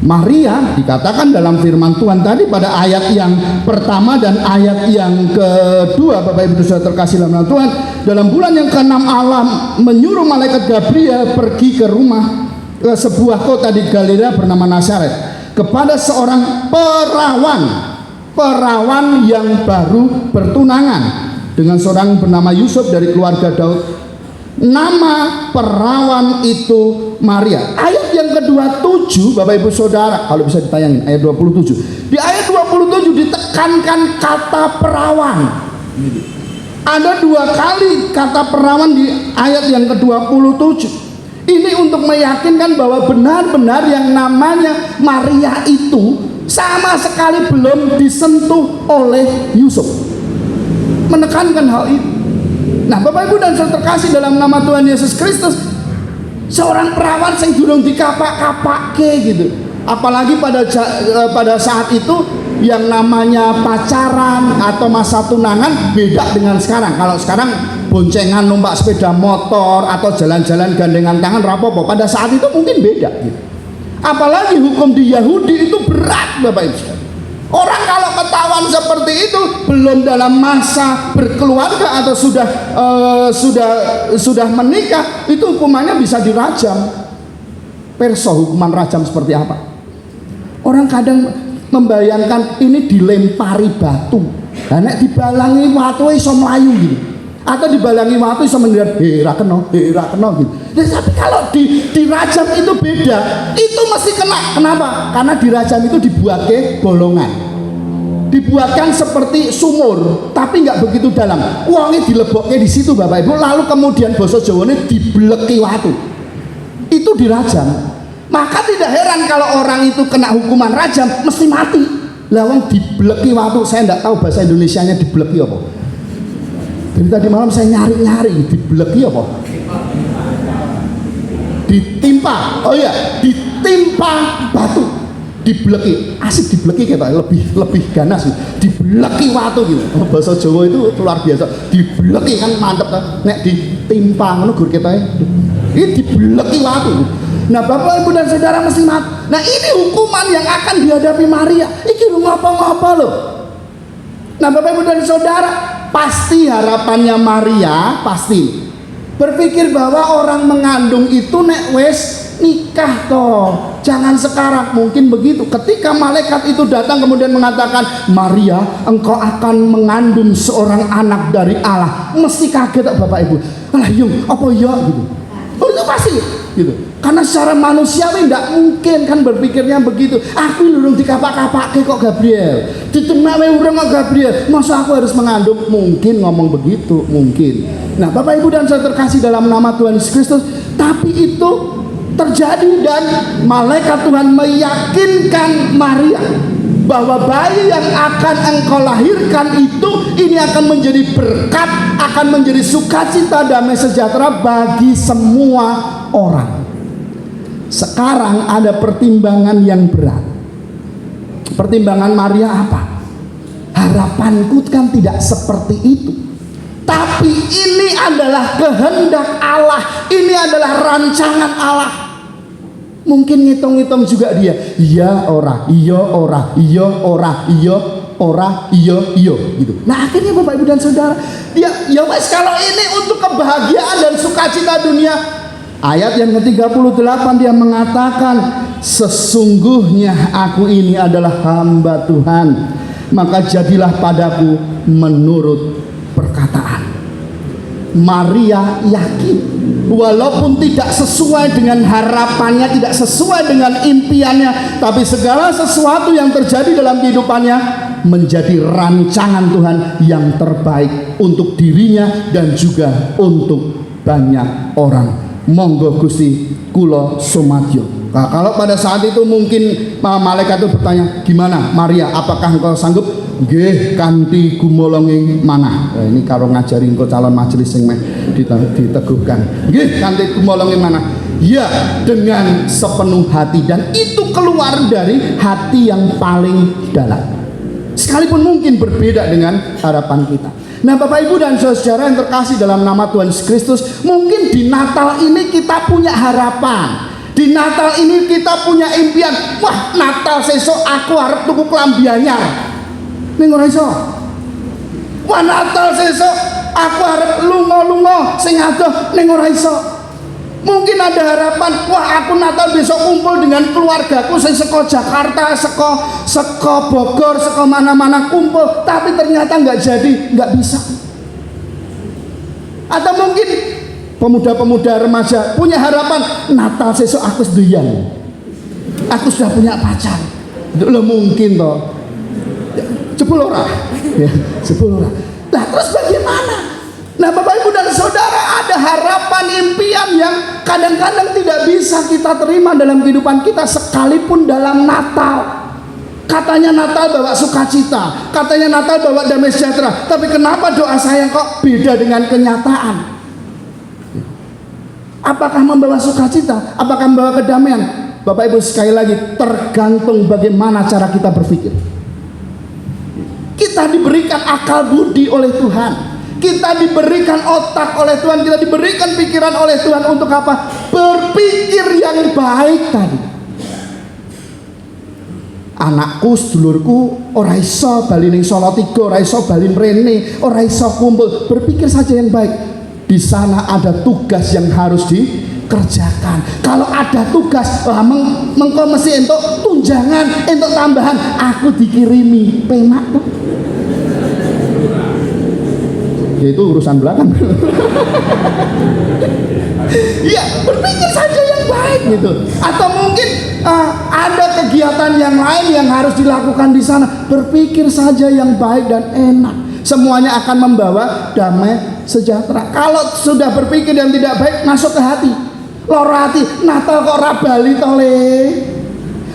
Maria dikatakan dalam firman Tuhan tadi pada ayat yang pertama dan ayat yang kedua, Bapak Ibu saudara terkasih dalam nama Tuhan, dalam bulan yang ke-6 Allah menyuruh malaikat Gabriel pergi ke rumah ke sebuah kota di Galilea bernama Nazaret kepada seorang perawan yang baru bertunangan dengan seorang bernama Yusuf dari keluarga Daud. Nama perawan itu Maria. Ayat yang ke-27, Bapak Ibu Saudara, kalau bisa ditayangin ayat 27. Di ayat 27 ditekankan kata perawan. Ada 2 kali kata perawan di ayat yang ke-27. Ini untuk meyakinkan bahwa benar-benar yang namanya Maria itu sama sekali belum disentuh oleh Yusuf. Menekankan hal itu. Nah, Bapak Ibu dan Saudara terkasih dalam nama Tuhan Yesus Kristus, seorang perawan yang durung dikapak-kapake gitu. Apalagi pada saat itu yang namanya pacaran atau masa tunangan beda dengan sekarang. Kalau sekarang boncengan, numpak sepeda motor atau jalan-jalan gandengan tangan rapopo. Pada saat itu mungkin beda gitu. Apalagi hukum di Yahudi itu berat, Bapak Ibu. Orang kalau ketahuan seperti itu belum dalam masa berkeluarga atau sudah menikah, itu hukumannya bisa dirajam. Perso hukuman rajam seperti apa? Orang kadang membayangkan ini dilempari batu, karena dibalangi watu iso melayu gitu, atau dibalangi watu iso mendengar ra kena gitu. Tapi kalau dirajam itu beda, itu mesti kena. Kenapa? Karena dirajam itu dibuatke bolongan, dibuatkan seperti sumur, tapi nggak begitu dalam. Uangnya dileboknya di situ, Bapak Ibu. Lalu kemudian basa Jawane dibleki watu, itu dirajam. Maka tidak heran kalau orang itu kena hukuman rajam mesti mati. Lah wong dibleki watu, saya nggak tahu bahasa Indonesianya dibleki apa. Dari tadi malam saya nyari dibleki apa? Ditimpa. Oh iya, ditimpa batu. Dibleki. Asik dibleki kita, lebih ganas gitu. Dibleki watu gitu. Bahasa Jawa itu luar biasa. Dibleki kan mantep kan. Nek ditimpa ngono gur kita. Ini dibleki watu. Nah, Bapak Ibu dan Saudara mesti mati. Nah, ini hukuman yang akan dihadapi Maria. Iki ngapa-ngapa loh. Nah, Bapak Ibu dan Saudara, pasti harapannya Maria pasti berpikir bahwa orang mengandung itu nek wes nikah toh, jangan sekarang. Mungkin begitu. Ketika malaikat itu datang kemudian mengatakan, Maria, engkau akan mengandung seorang anak dari Allah. Mesti kaget Bapak Ibu. Alah yung, apa ya gitu. Oh, itu pasti gitu. Karena secara manusiawi tidak mungkin kan berpikirnya begitu. Aku lurung dikapak-kapake kok Gabriel, ditenawe urang kok Gabriel, masa aku harus mengandung? Mungkin ngomong begitu, mungkin. Nah, Bapak Ibu dan Saudara terkasih dalam nama Tuhan Yesus Kristus, tapi itu terjadi dan malaikat Tuhan meyakinkan Maria bahwa bayi yang akan engkau lahirkan itu ini akan menjadi berkat, akan menjadi sukacita, damai sejahtera bagi semua orang. Sekarang ada pertimbangan yang berat. Pertimbangan Maria apa? Harapanku kan tidak seperti itu. Tapi ini adalah kehendak Allah, ini adalah rancangan Allah. Mungkin ngitung-ngitung juga dia, iya ora, iya ora, iya ora, iya ora, iya gitu. Nah, akhirnya Bapak Ibu dan Saudara, dia ya wes kalau ini untuk kebahagiaan dan sukacita dunia. Ayat yang ke-38 dia mengatakan, sesungguhnya aku ini adalah hamba Tuhan, maka jadilah padaku menurut perkataan. Maria yakin, walaupun tidak sesuai dengan harapannya, tidak sesuai dengan impiannya, tapi segala sesuatu yang terjadi dalam kehidupannya menjadi rancangan Tuhan yang terbaik untuk dirinya dan juga untuk banyak orang. Monggo Gusti kula sumadyo. Nah, kalau pada saat itu mungkin malaikat itu bertanya, gimana Maria, apakah engkau sanggup? Nggih, kanthi gumolonging manah. Nah, ini karo ngajari engkau calon majelis sing meh diteguhkan. Nggih, kanthi gumolonging manah. Ya, dengan sepenuh hati, dan itu keluar dari hati yang paling dalam. Sekalipun mungkin berbeda dengan harapan kita. Nah, Bapak Ibu dan Saudara yang terkasih dalam nama Tuhan Yesus Kristus, mungkin di Natal ini kita punya harapan. Di Natal ini kita punya impian. Wah, Natal sesuk aku harap tuku klambi anyar. Ning ora iso. Wah, Natal sesuk aku harap lunga-lunga sing adoh, ning ora iso. Mungkin ada harapan, wah aku Natal besok kumpul dengan keluargaku sing saka Jakarta, saka Bogor, saka mana-mana kumpul, tapi ternyata nggak jadi, nggak bisa. Atau mungkin pemuda-pemuda remaja punya harapan Natal sesuk aku sedoyan, aku sudah punya pacar. Lo mungkin toh jebul ora ya, jebul ora. Nah terus bagaimana? Nah Bapak Ibu dan Saudara, ada harapan impian yang kadang-kadang tidak bisa kita terima dalam kehidupan kita, sekalipun dalam Natal. Katanya Natal bawa sukacita, katanya Natal bawa damai sejahtera, tapi kenapa doa saya kok beda dengan kenyataan? Apakah membawa sukacita? Apakah membawa kedamaian? Bapak Ibu, sekali lagi tergantung bagaimana cara kita berpikir. Kita diberikan akal budi oleh Tuhan, kita diberikan otak oleh Tuhan, kita diberikan pikiran oleh Tuhan untuk apa? Berpikir yang baik tadi. Anakku, sedulurku, ora iso bali ning Solo 3, ora iso bali mrene, ora iso kumpul. Berpikir saja yang baik. Di sana ada tugas yang harus dikerjakan. Kalau ada tugas, mengko mesti entuk tunjangan, entuk tambahan. Aku dikirimi penak tuh. Ya itu urusan belakang. Iya, berpikir saja yang baik gitu. Atau mungkin ada kegiatan yang lain yang harus dilakukan di sana. Berpikir saja yang baik dan enak. Semuanya akan membawa damai sejahtera. Kalau sudah berpikir yang tidak baik, masuk ke hati. Loro hati, Natal kok ora bali to le.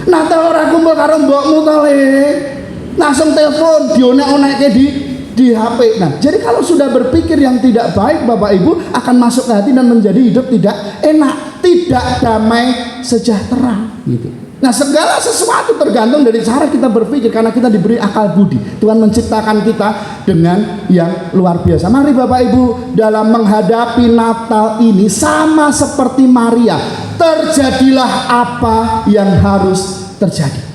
Natal ora kumpul karo mbokmu to le. Langsung telepon dionek-onekke di HP. Nah, jadi kalau sudah berpikir yang tidak baik, Bapak Ibu, akan masuk ke hati dan menjadi hidup tidak enak, tidak damai sejahtera gitu. Nah, segala sesuatu tergantung dari cara kita berpikir, karena kita diberi akal budi. Tuhan menciptakan kita dengan yang luar biasa. Mari Bapak Ibu, dalam menghadapi Natal ini sama seperti Maria, terjadilah apa yang harus terjadi.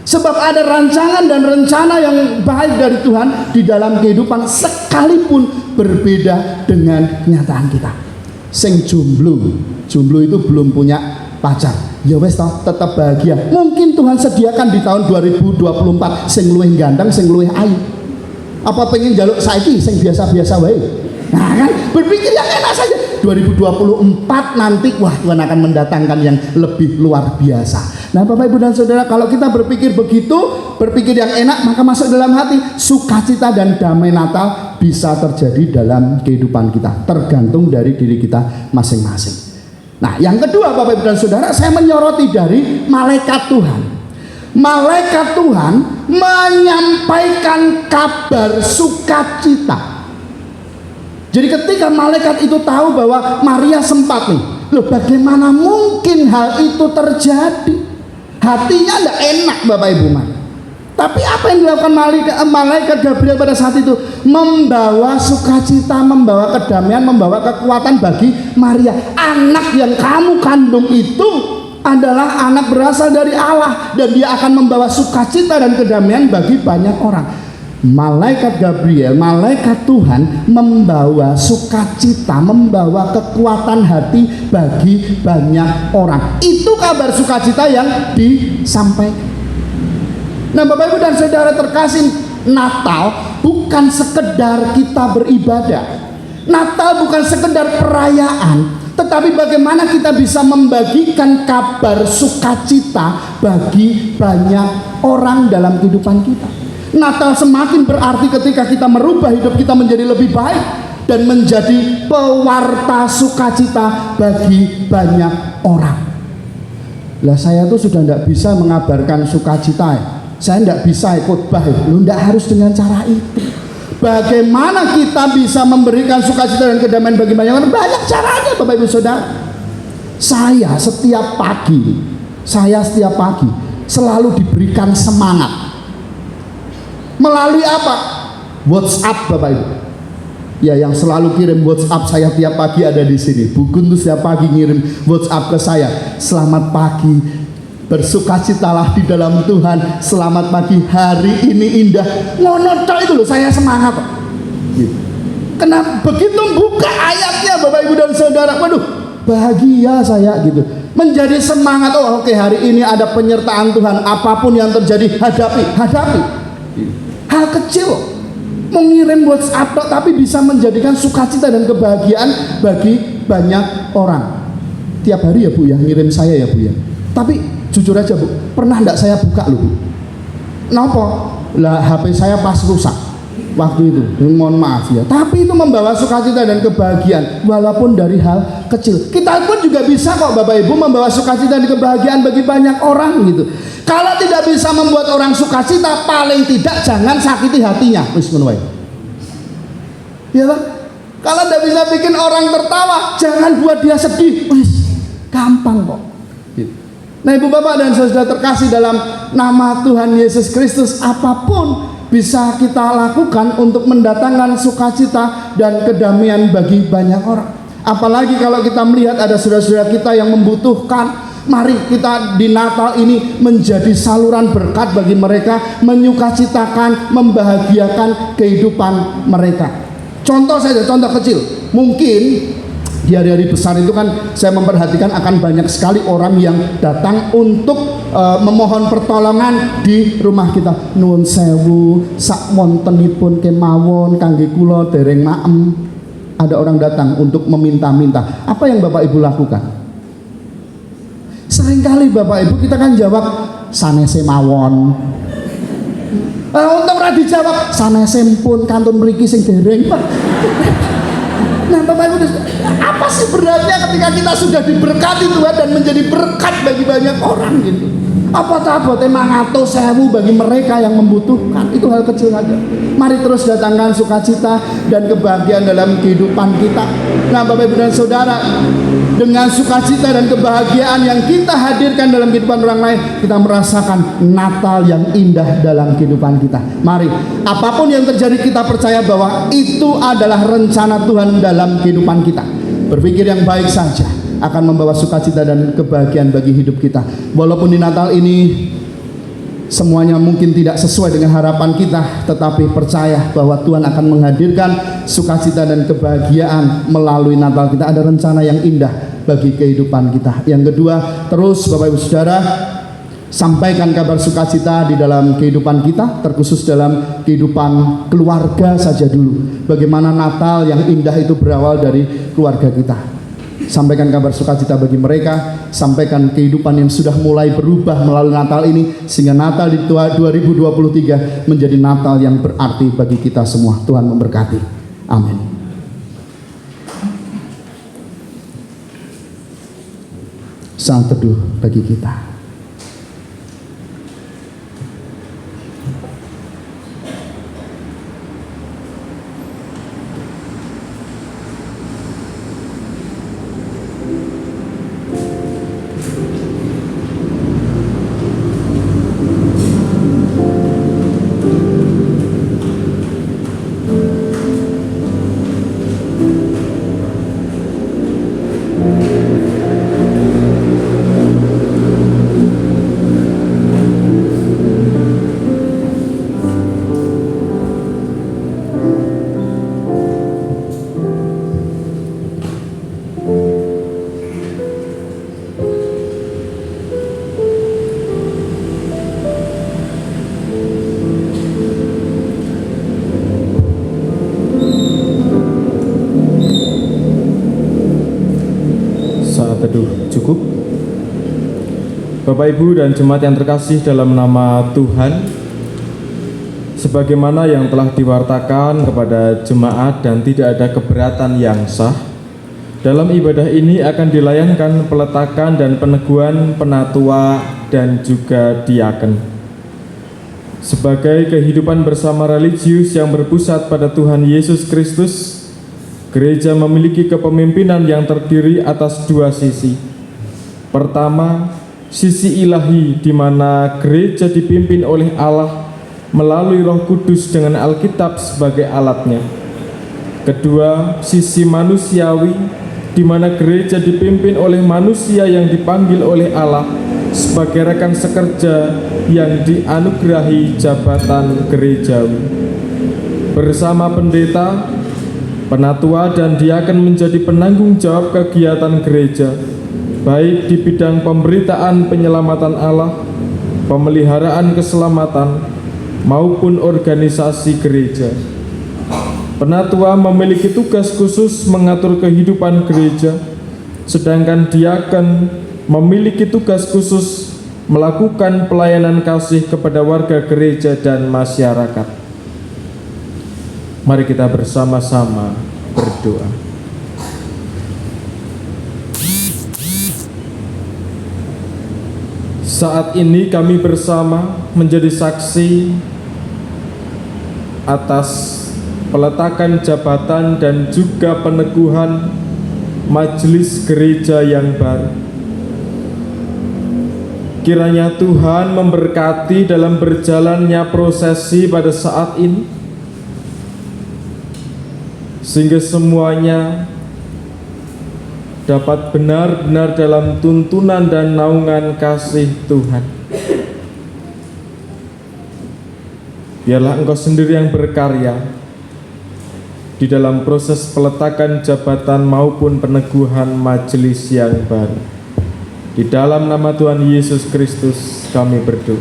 Sebab ada rancangan dan rencana yang baik dari Tuhan di dalam kehidupan, sekalipun berbeda dengan kenyataan kita. Sing jomblo itu belum punya pacar, ya wes toh, tetap bahagia. Mungkin Tuhan sediakan di tahun 2024 sing luwih ganteng, sing luwih ayu. Apa pengen jaluk saiki sing biasa-biasa wae? Nah kan, berpikir yang enak saja. 2024 nanti, wah Tuhan akan mendatangkan yang lebih luar biasa. Nah Bapak Ibu dan Saudara, kalau kita berpikir begitu, berpikir yang enak, maka masuk dalam hati, sukacita dan damai Natal bisa terjadi dalam kehidupan kita, tergantung dari diri kita masing-masing. Nah yang kedua Bapak Ibu dan Saudara, saya menyoroti dari malaikat Tuhan. Malaikat Tuhan menyampaikan kabar sukacita. Jadi ketika malaikat itu tahu bahwa Maria sempat nih, loh bagaimana mungkin hal itu terjadi? Hatinya tidak enak Bapak Ibu. Tapi apa yang dilakukan malaikat Gabriel pada saat itu? Membawa sukacita, membawa kedamaian, membawa kekuatan bagi Maria. Anak yang kamu kandung itu adalah anak berasal dari Allah, dan dia akan membawa sukacita dan kedamaian bagi banyak orang. Malaikat Gabriel, malaikat Tuhan, membawa sukacita, membawa kekuatan hati bagi banyak orang. Itu kabar sukacita yang disampaikan. Nah Bapak Ibu dan Saudara terkasih, Natal bukan sekedar kita beribadah. Natal bukan sekedar perayaan, tetapi bagaimana kita bisa membagikan kabar sukacita bagi banyak orang dalam kehidupan kita. Natal semakin berarti ketika kita merubah hidup kita menjadi lebih baik dan menjadi pewarta sukacita bagi banyak orang. Lah saya tuh sudah tidak bisa mengabarkan sukacita ya. Saya tidak bisa ikut khotbah. Lu tidak harus dengan cara itu. Bagaimana kita bisa memberikan sukacita dan kedamaian bagi banyak orang? Banyak caranya Bapak Ibu Saudara. Saya setiap pagi selalu diberikan semangat. Melalui apa? WhatsApp Bapak Ibu. Ya, yang selalu kirim WhatsApp saya tiap pagi ada di sini. Bu Gun tuh setiap pagi ngirim WhatsApp ke saya. Selamat pagi, bersukacitalah di dalam Tuhan. Selamat pagi, hari ini indah. Ngono tok itu loh, saya semangat. Gitu. Kenapa begitu buka ayatnya Bapak Ibu dan Saudara? Waduh, bahagia saya gitu. Menjadi semangat. Oh, oke, hari ini ada penyertaan Tuhan. Apapun yang terjadi, hadapi. Hal kecil, mengirim WhatsApp tapi bisa menjadikan sukacita dan kebahagiaan bagi banyak orang. Tiap hari ya Bu ya, ngirim saya ya Bu ya. Tapi jujur aja Bu, pernah enggak saya buka loh Bu? Kenapa? Lah HP saya pas rusak waktu itu, mohon maaf ya. Tapi itu membawa sukacita dan kebahagiaan, walaupun dari hal kecil. Kita pun juga bisa kok Bapak Ibu membawa sukacita dan kebahagiaan bagi banyak orang gitu. Kalau tidak bisa membuat orang sukacita, paling tidak jangan sakiti hatinya. Wis ngono wae. Ya kan? Kalau tidak bisa bikin orang tertawa, jangan buat dia sedih. Wis gampang kok. Gitu. Nah Ibu Bapak dan Saudara terkasih, dalam nama Tuhan Yesus Kristus, apapun bisa kita lakukan untuk mendatangkan sukacita dan kedamaian bagi banyak orang. Apalagi kalau kita melihat ada saudara-saudara kita yang membutuhkan. Mari kita di Natal ini menjadi saluran berkat bagi mereka, menyukacitakan, membahagiakan kehidupan mereka. Contoh saja, contoh kecil. Mungkin di hari-hari besar itu kan saya memperhatikan akan banyak sekali orang yang datang untuk memohon pertolongan di rumah kita. Nuwun sewu, sak wontenipun kemawon kangge kula dereng maem. Ada orang datang untuk meminta-minta. Apa yang Bapak Ibu lakukan? Seringkali Bapak Ibu kita kan jawab sanese mawon. Untuk ora dijawab sanese pun kantun mriki sing dereng. Nah Bapak Ibu, apa sih beratnya ketika kita sudah diberkati Tuhan dan menjadi berkat bagi banyak orang gitu? Apa tema 100.000 bagi mereka yang membutuhkan? Itu hal kecil saja. Mari terus datangkan sukacita dan kebahagiaan dalam kehidupan kita. Nah Bapak Ibu dan Saudara, dengan sukacita dan kebahagiaan yang kita hadirkan dalam kehidupan orang lain, kita merasakan Natal yang indah dalam kehidupan kita. Mari, apapun yang terjadi, kita percaya bahwa itu adalah rencana Tuhan dalam kehidupan kita. Berpikir yang baik saja akan membawa sukacita dan kebahagiaan bagi hidup kita. Walaupun di Natal ini semuanya mungkin tidak sesuai dengan harapan kita, tetapi percaya bahwa Tuhan akan menghadirkan sukacita dan kebahagiaan melalui Natal kita. Ada rencana yang indah bagi kehidupan kita. Yang kedua, terus Bapak Ibu Saudara, sampaikan kabar sukacita di dalam kehidupan kita, terkhusus dalam kehidupan keluarga saja dulu. Bagaimana Natal yang indah itu berawal dari keluarga kita. Sampaikan kabar sukacita bagi mereka, sampaikan kehidupan yang sudah mulai berubah melalui Natal ini, sehingga Natal di 2023 menjadi Natal yang berarti bagi kita semua. Tuhan memberkati. Amin. Saat teduh bagi kita. Cukup. Bapak Ibu dan jemaat yang terkasih dalam nama Tuhan, sebagaimana yang telah diwartakan kepada jemaat dan tidak ada keberatan yang sah, dalam ibadah ini akan dilayankan peletakan dan peneguhan penatua dan juga diaken. Sebagai kehidupan bersama religius yang berpusat pada Tuhan Yesus Kristus, gereja memiliki kepemimpinan yang terdiri atas dua sisi. Pertama, sisi ilahi di mana gereja dipimpin oleh Allah melalui Roh Kudus dengan Alkitab sebagai alatnya. Kedua, sisi manusiawi di mana gereja dipimpin oleh manusia yang dipanggil oleh Allah sebagai rekan sekerja yang dianugerahi jabatan gerejawi. Bersama pendeta, penatua dan diaken menjadi penanggung jawab kegiatan gereja, baik di bidang pemberitaan penyelamatan Allah, pemeliharaan keselamatan, maupun organisasi gereja. Penatua memiliki tugas khusus mengatur kehidupan gereja, sedangkan diaken memiliki tugas khusus melakukan pelayanan kasih kepada warga gereja dan masyarakat. Mari kita bersama-sama berdoa. Saat ini kami bersama menjadi saksi atas peletakan jabatan dan juga peneguhan majelis gereja yang baru. Kiranya Tuhan memberkati dalam berjalannya prosesi pada saat ini, sehingga semuanya dapat benar-benar dalam tuntunan dan naungan kasih Tuhan. Biarlah Engkau sendiri yang berkarya di dalam proses peletakan jabatan maupun peneguhan majelis yang baru. Di dalam nama Tuhan Yesus Kristus kami berdoa.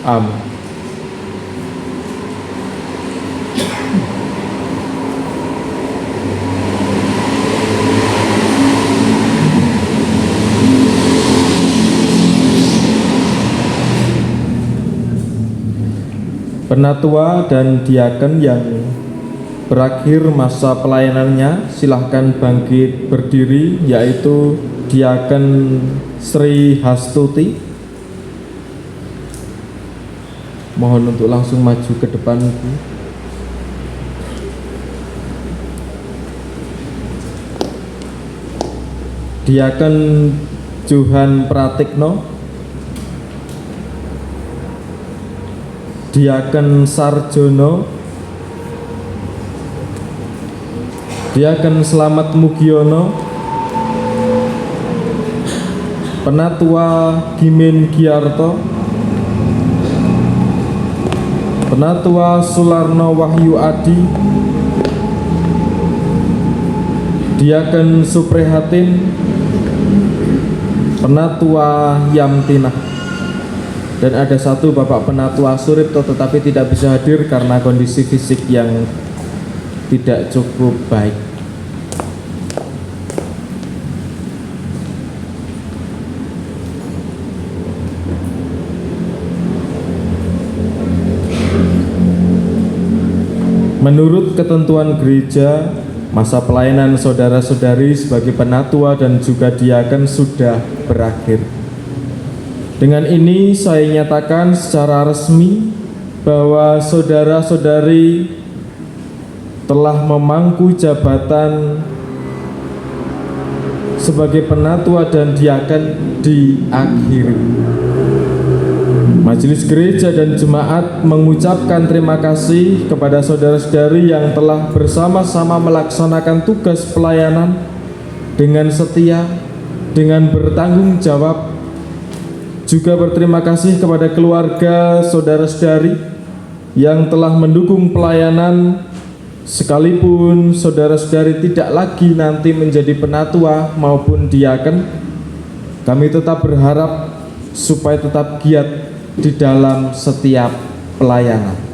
Amin. Penatua dan diaken yang berakhir masa pelayanannya silahkan bangkit berdiri, yaitu Diaken Sri Hastuti. Mohon untuk langsung maju ke depan, Bu. Diaken Johan Pratikno, Diaken Sarjono, Diaken Slamet Mugiono, Penatua Gimin Giarto, Penatua Sularno Wahyu Adi, Diaken Suprihatin, Penatua Yamtinah. Dan ada satu Bapak Penatua Suripto tetapi tidak bisa hadir karena kondisi fisik yang tidak cukup baik. Menurut ketentuan gereja, masa pelayanan saudara-saudari sebagai penatua dan juga diaken sudah berakhir. Dengan ini saya nyatakan secara resmi bahwa saudara-saudari telah memangku jabatan sebagai penatua dan diaken diakhiri. Majelis gereja dan jemaat mengucapkan terima kasih kepada saudara-saudari yang telah bersama-sama melaksanakan tugas pelayanan dengan setia, dengan bertanggung jawab. Juga berterima kasih kepada keluarga saudara-saudari yang telah mendukung pelayanan, sekalipun saudara-saudari tidak lagi nanti menjadi penatua maupun diaken. Kami tetap berharap supaya tetap giat di dalam setiap pelayanan.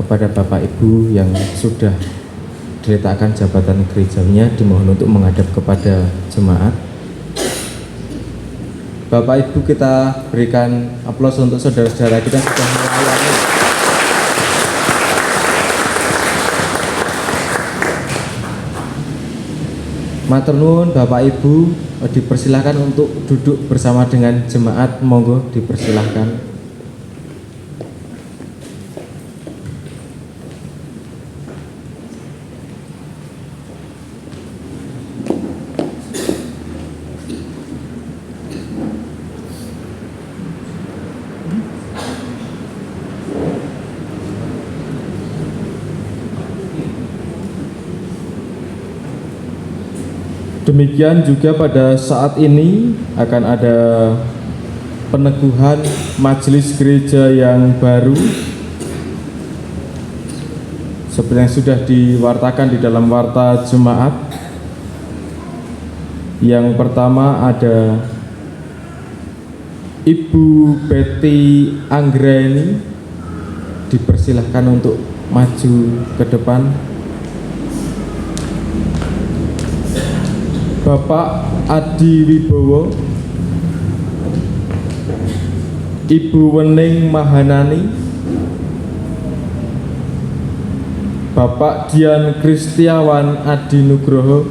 kepada Bapak Ibu yang sudah diletakkan jabatan gerejawinya dimohon untuk menghadap kepada jemaat. Bapak Ibu, kita berikan aplaus untuk saudara-saudara kita sudah melayani. Matur nuwun Bapak Ibu, dipersilahkan untuk duduk bersama dengan jemaat, monggo dipersilahkan. Demikian juga pada saat ini akan ada peneguhan majelis gereja yang baru seperti yang sudah diwartakan di dalam warta jemaat. Yang pertama ada Ibu Betty Anggraeni, dipersilahkan untuk maju ke depan. Bapak Adi Wibowo, Ibu Wening Mahanani, Bapak Dian Kristiawan Adi Nugroho,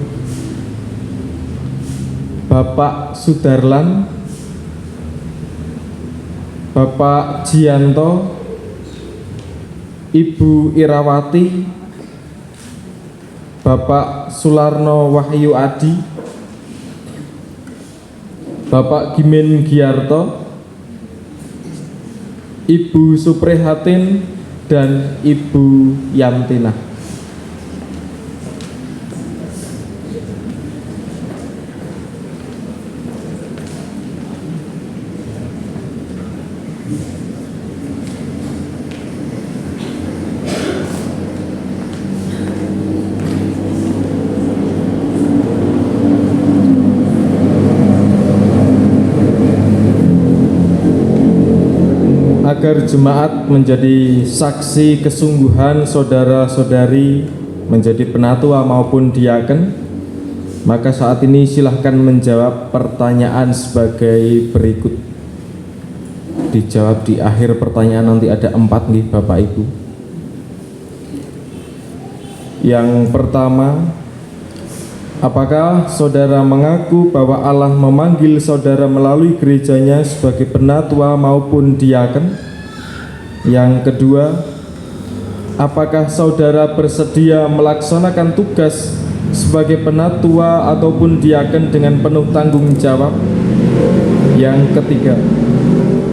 Bapak Sudarlan, Bapak Jianto, Ibu Irawati, Bapak Sularno Wahyu Adi, Bapak Gimin Giarto, Ibu Suprihatin, dan Ibu Yamtina. Agar jemaat menjadi saksi kesungguhan saudara-saudari menjadi penatua maupun diaken, maka saat ini silahkan menjawab pertanyaan sebagai berikut. Dijawab di akhir pertanyaan, nanti ada 4 nih Bapak Ibu. Yang pertama, apakah saudara mengaku bahwa Allah memanggil saudara melalui gerejanya sebagai penatua maupun diaken? Yang kedua, apakah saudara bersedia melaksanakan tugas sebagai penatua ataupun diaken dengan penuh tanggung jawab? Yang ketiga,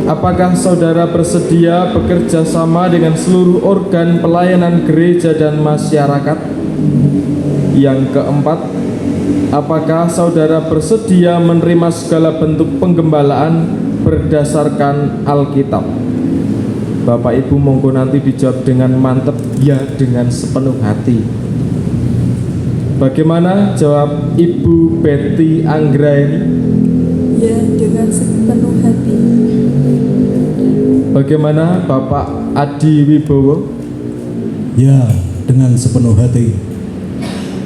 apakah saudara bersedia bekerja sama dengan seluruh organ pelayanan gereja dan masyarakat? Yang keempat, apakah saudara bersedia menerima segala bentuk penggembalaan berdasarkan Alkitab? Bapak Ibu, monggo nanti dijawab dengan mantep ya, dengan sepenuh hati. Bagaimana jawab Ibu Betty Anggraeni? Ya, dengan sepenuh hati. Bagaimana Bapak Adi Wibowo? Ya, dengan sepenuh hati.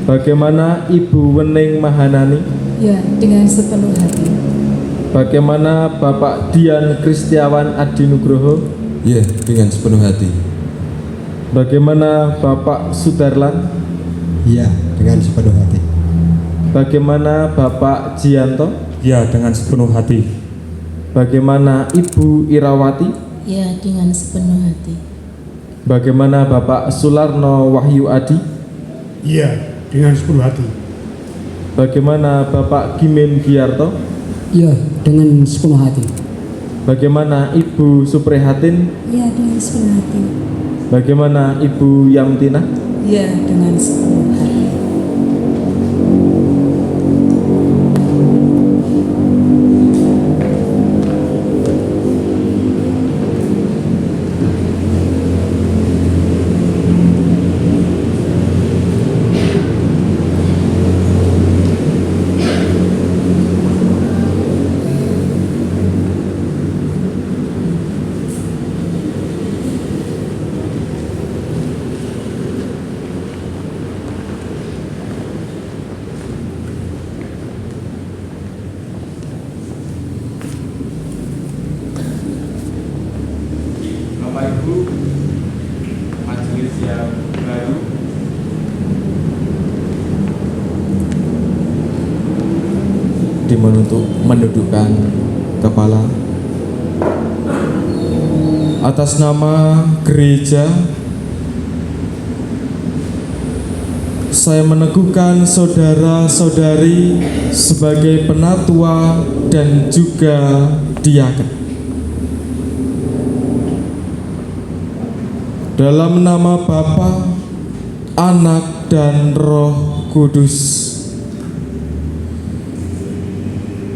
Bagaimana Ibu Wening Mahanani? Ya, dengan sepenuh hati. Bagaimana Bapak Dian Kristiawan Adi Nugroho? Ya, dengan sepenuh hati. Bagaimana Bapak Sudarlan? Ya, dengan sepenuh hati. Bagaimana Bapak Jianto? Ya, dengan sepenuh hati. Bagaimana Ibu Irawati? Ya, dengan sepenuh hati. Bagaimana Bapak Sularno Wahyu Adi? Iya, dengan sepenuh hati. Bagaimana Bapak Gimin Giarto? Ya, dengan sepenuh hati. Bagaimana Ibu Suprihatin? Ya, dengan sepenuh hati. Bagaimana Ibu Yamtina? Ya, dengan sepenuh hati. dimohon untuk menundukkan kepala. Atas nama gereja, saya meneguhkan saudara-saudari sebagai penatua dan juga diaken. Dalam nama Bapa, Anak, dan Roh Kudus.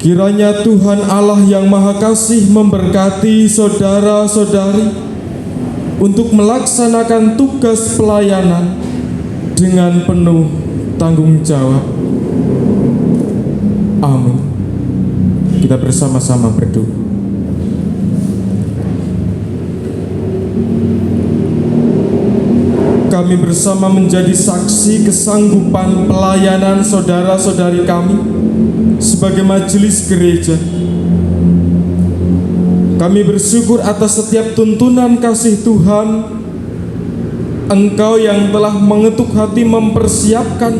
Kiranya Tuhan Allah yang Maha Kasih memberkati saudara-saudari untuk melaksanakan tugas pelayanan dengan penuh tanggung jawab. Amin. Kita bersama-sama berdoa. Kami bersama menjadi saksi kesanggupan pelayanan saudara-saudari kami sebagai majelis gereja. Kami bersyukur atas setiap tuntunan kasih Tuhan. Engkau yang telah mengetuk hati mempersiapkan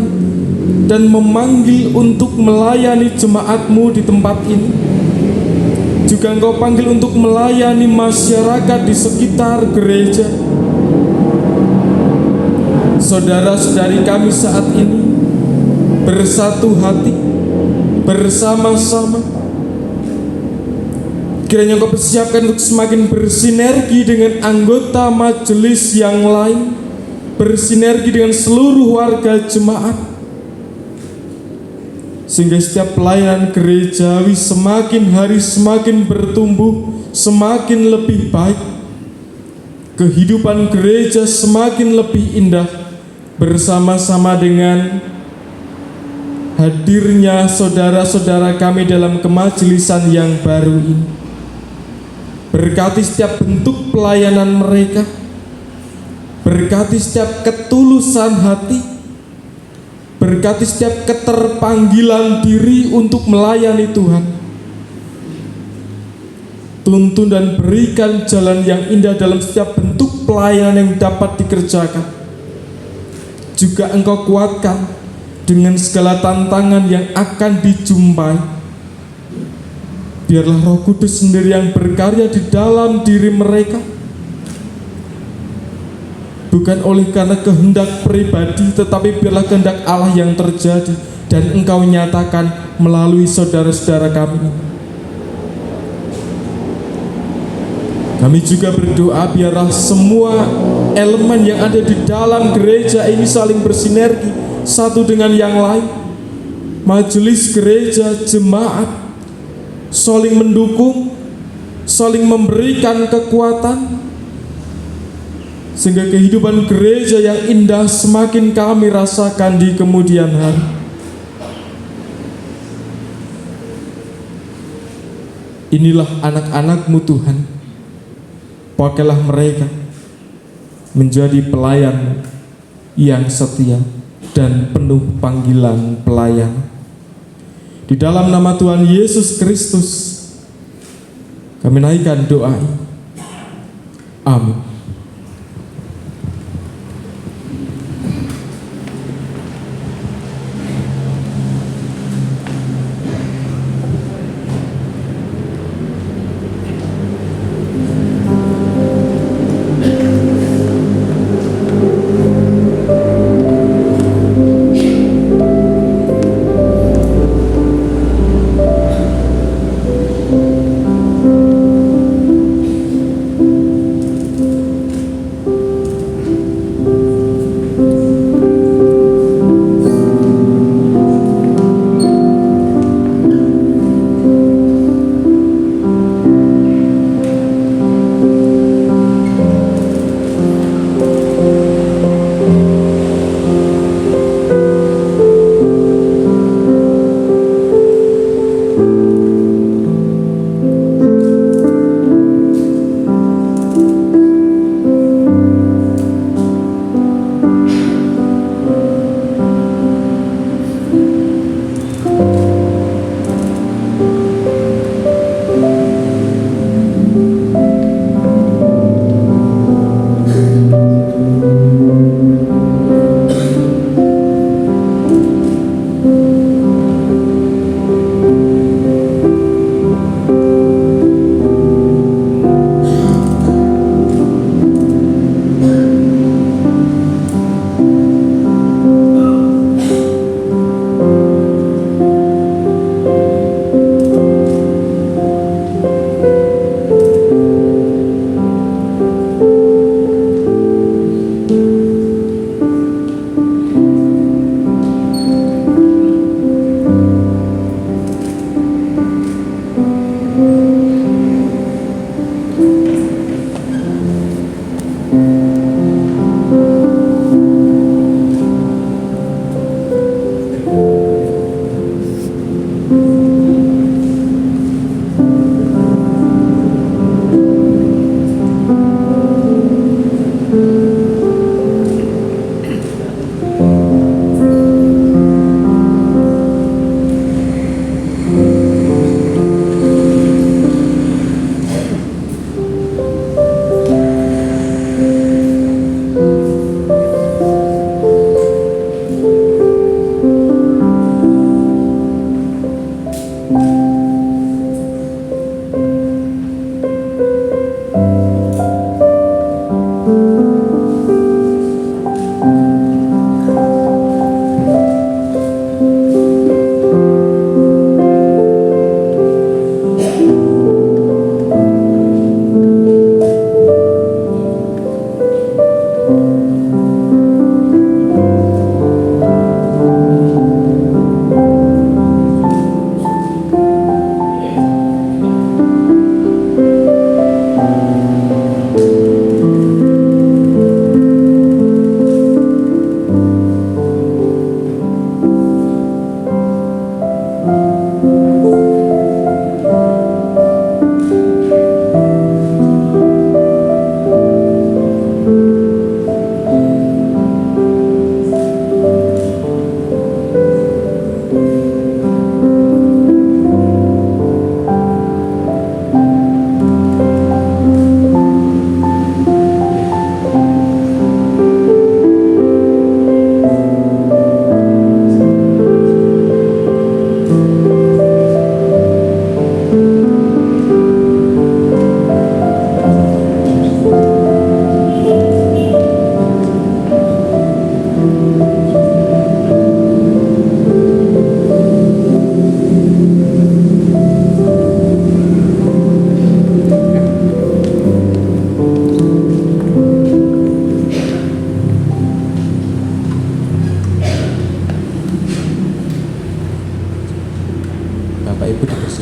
dan memanggil untuk melayani jemaat-Mu di tempat ini. Juga Engkau panggil untuk melayani masyarakat di sekitar gereja. Saudara-saudari kami saat ini bersatu hati, bersama-sama. Kiranya Engkau persiapkan untuk semakin bersinergi dengan anggota majelis yang lain, bersinergi dengan seluruh warga jemaat, sehingga setiap pelayanan gerejawi semakin hari semakin bertumbuh, semakin lebih baik. Kehidupan gereja semakin lebih indah bersama-sama dengan hadirnya saudara-saudara kami dalam kemajelisan yang baru ini. Berkati setiap bentuk pelayanan mereka, berkati setiap ketulusan hati, berkati setiap keterpanggilan diri untuk melayani Tuhan. Tuntun dan berikan jalan yang indah dalam setiap bentuk pelayanan yang dapat dikerjakan. Juga Engkau kuatkan dengan segala tantangan yang akan dijumpai. Biarlah Roh Kudus sendiri yang berkarya di dalam diri mereka, bukan oleh karena kehendak pribadi, tetapi biarlah kehendak Allah yang terjadi dan Engkau nyatakan melalui saudara-saudara kami. Kami juga berdoa biarlah semua elemen yang ada di dalam gereja ini saling bersinergi satu dengan yang lain. Majelis gereja, jemaat saling mendukung, saling memberikan kekuatan, sehingga kehidupan gereja yang indah semakin kami rasakan di kemudian hari. Inilah anak-anak-Mu Tuhan, pakailah mereka menjadi pelayan yang setia dan penuh panggilan pelayan. Di dalam nama Tuhan Yesus Kristus kami naikkan doa. Amin.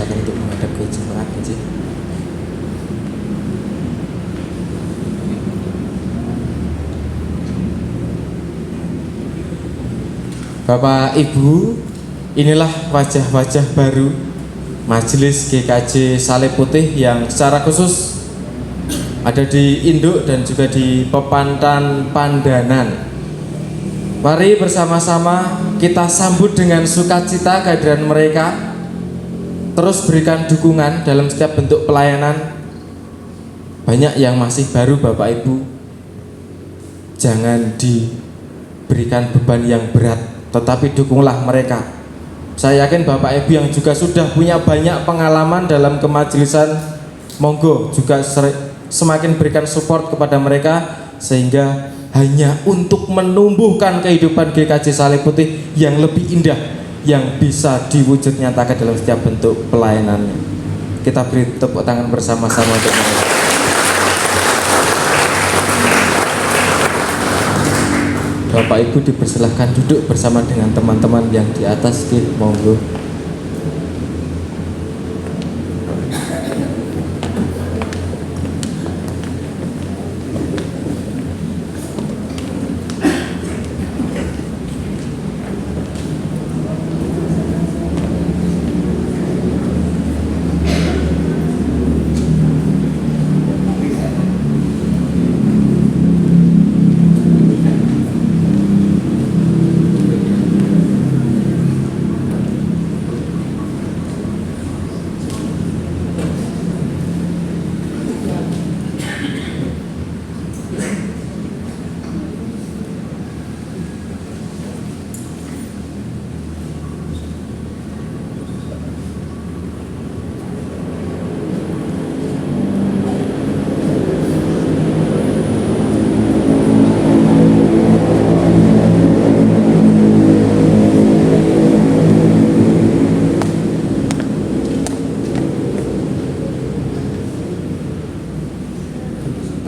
dipersilakan untuk menghadap ke jemaat aja. Bapak Ibu, inilah wajah-wajah baru Majelis GKJ Salib Putih yang secara khusus ada di induk dan juga di Pepantan Pandanan. Mari bersama-sama kita sambut dengan sukacita kehadiran mereka. Terus berikan dukungan dalam setiap bentuk pelayanan. Banyak yang masih baru Bapak Ibu, jangan diberikan beban yang berat, tetapi dukunglah mereka. Saya yakin Bapak Ibu yang juga sudah punya banyak pengalaman dalam kemajelisan, monggo juga semakin berikan support kepada mereka, sehingga hanya untuk menumbuhkan kehidupan GKJ Salib Putih yang lebih indah, yang bisa diwujud nyatakan dalam setiap bentuk pelayanannya. Kita beri tepuk tangan bersama-sama untuk mereka. Bapak Ibu dipersilahkan duduk bersama dengan teman-teman yang di atas, monggo.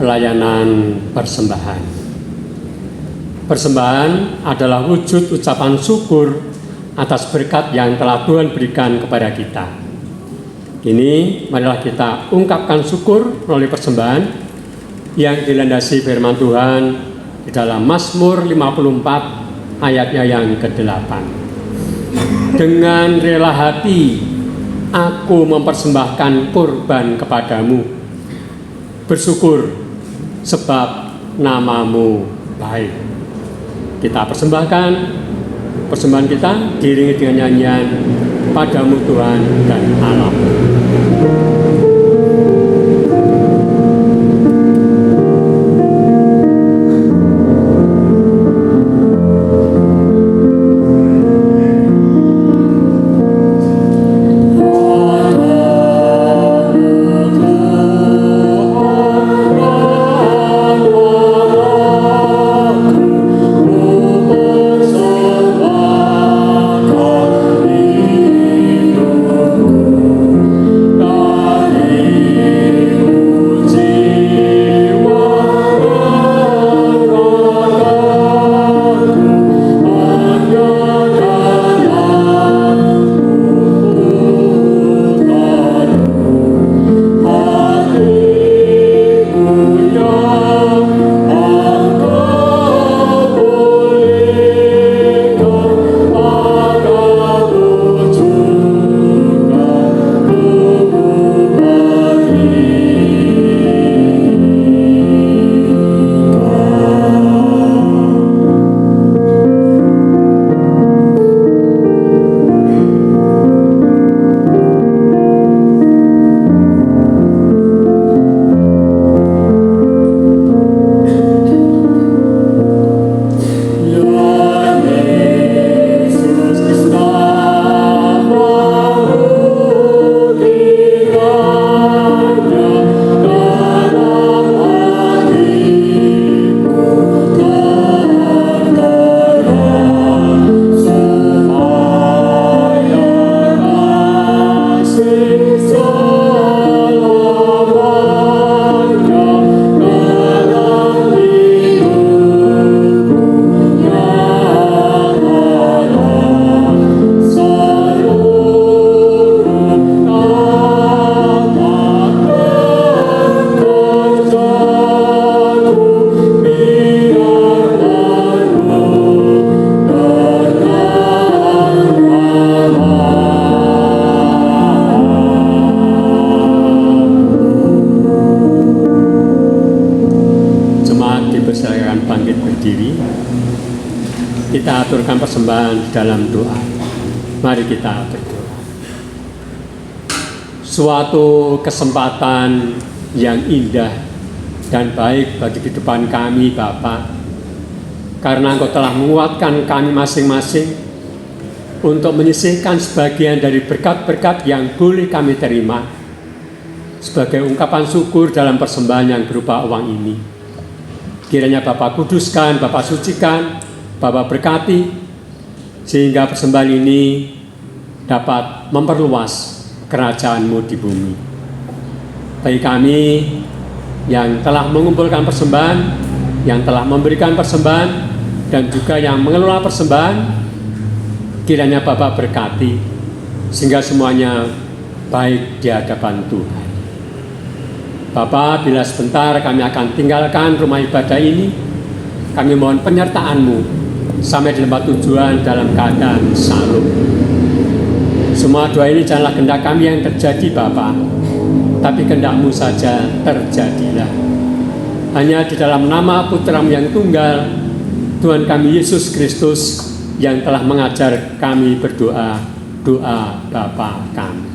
Pelayanan persembahan. Persembahan adalah wujud ucapan syukur atas berkat yang telah Tuhan berikan kepada kita. Ini marilah kita ungkapkan syukur melalui persembahan yang dilandasi firman Tuhan di dalam Mazmur 54 ayatnya yang ke-8. Dengan rela hati aku mempersembahkan kurban kepadamu, bersyukur sebab namamu baik. Kita persembahkan persembahan kita diiringi dengan nyanyian Padamu Tuhan dan Allah. Oh kita aturkan persembahan dalam doa. Mari kita berdoa. Suatu kesempatan yang indah dan baik bagi kehidupan kami, Bapa, karena Engkau telah menguatkan kami masing-masing untuk menyisihkan sebagian dari berkat-berkat yang boleh kami terima sebagai ungkapan syukur dalam persembahan yang berupa uang ini. Kiranya Bapa kuduskan, Bapa sucikan, Bapa berkati, sehingga persembahan ini dapat memperluas kerajaan-Mu di bumi. Bagi kami yang telah mengumpulkan persembahan, yang telah memberikan persembahan, dan juga yang mengelola persembahan, kiranya Bapa berkati, sehingga semuanya baik di hadapan Tuhan. Bapa, bila sebentar kami akan tinggalkan rumah ibadah ini, kami mohon penyertaan-Mu sampai di tempat tujuan dalam keadaan salut. Semua doa ini janganlah kehendak kami yang terjadi, Bapa, tapi kehendak-Mu saja terjadilah. Hanya di dalam nama Putra-Mu yang tunggal, Tuhan kami Yesus Kristus, yang telah mengajar kami berdoa, doa Bapa kami.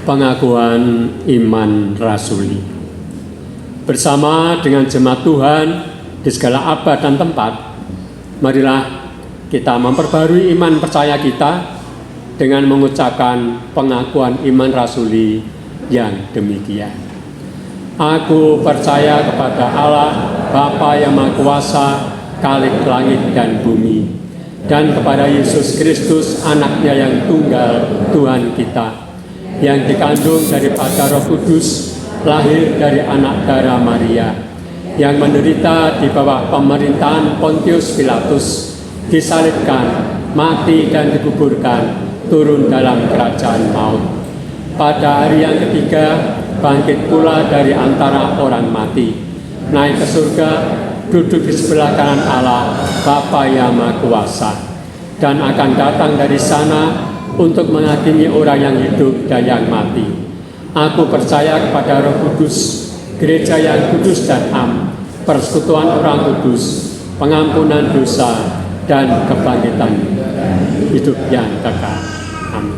Pengakuan iman rasuli. Bersama dengan jemaat Tuhan di segala abad dan tempat, marilah kita memperbarui iman percaya kita dengan mengucapkan pengakuan iman rasuli yang demikian. Aku percaya kepada Allah, Bapa yang Maha Kuasa, Khalik langit dan bumi, dan kepada Yesus Kristus, Anaknya yang tunggal, Tuhan kita, yang dikandung daripada Roh Kudus, lahir dari anak darah Maria, yang menderita di bawah pemerintahan Pontius Pilatus, disalibkan, mati dan dikuburkan, turun dalam kerajaan maut. Pada hari yang ketiga, bangkit pula dari antara orang mati, naik ke surga, duduk di sebelah kanan Allah, Bapa yang Maha Kuasa, dan akan datang dari sana untuk menghakimi orang yang hidup dan yang mati. Aku percaya kepada Roh Kudus, gereja yang kudus dan am, persekutuan orang kudus, pengampunan dosa, dan kebangkitan hidup yang kekal. Amin.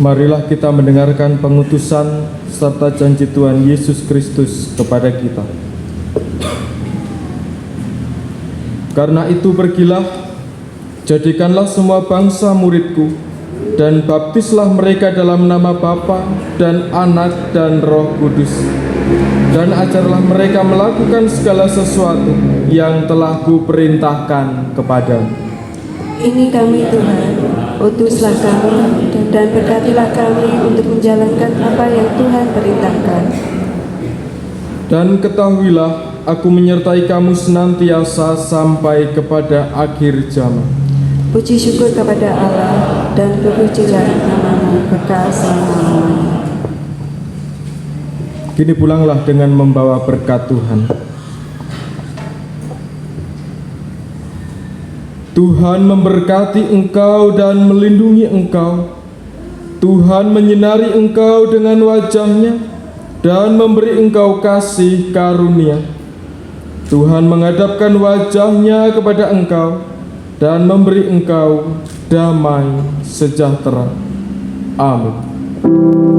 Marilah kita mendengarkan pengutusan serta janji Tuhan Yesus Kristus kepada kita. Karena itu pergilah, jadikanlah semua bangsa muridku, dan baptislah mereka dalam nama Bapa dan Anak dan Roh Kudus. Dan ajarlah mereka melakukan segala sesuatu yang telah kuperintahkan kepadamu. Ini kami Tuhan, utuslah kami dan berkatilah kami untuk menjalankan apa yang Tuhan perintahkan. Dan ketahuilah, aku menyertai kamu senantiasa sampai kepada akhir zaman. Puji syukur kepada Allah dan terpujilah nama-Mu kekal selama-lamanya. Kini pulanglah dengan membawa berkat Tuhan. Tuhan memberkati engkau dan melindungi engkau. Tuhan menyinari engkau dengan wajah-Nya dan memberi engkau kasih karunia. Tuhan menghadapkan wajah-Nya kepada engkau dan memberi engkau damai sejahtera. Amin.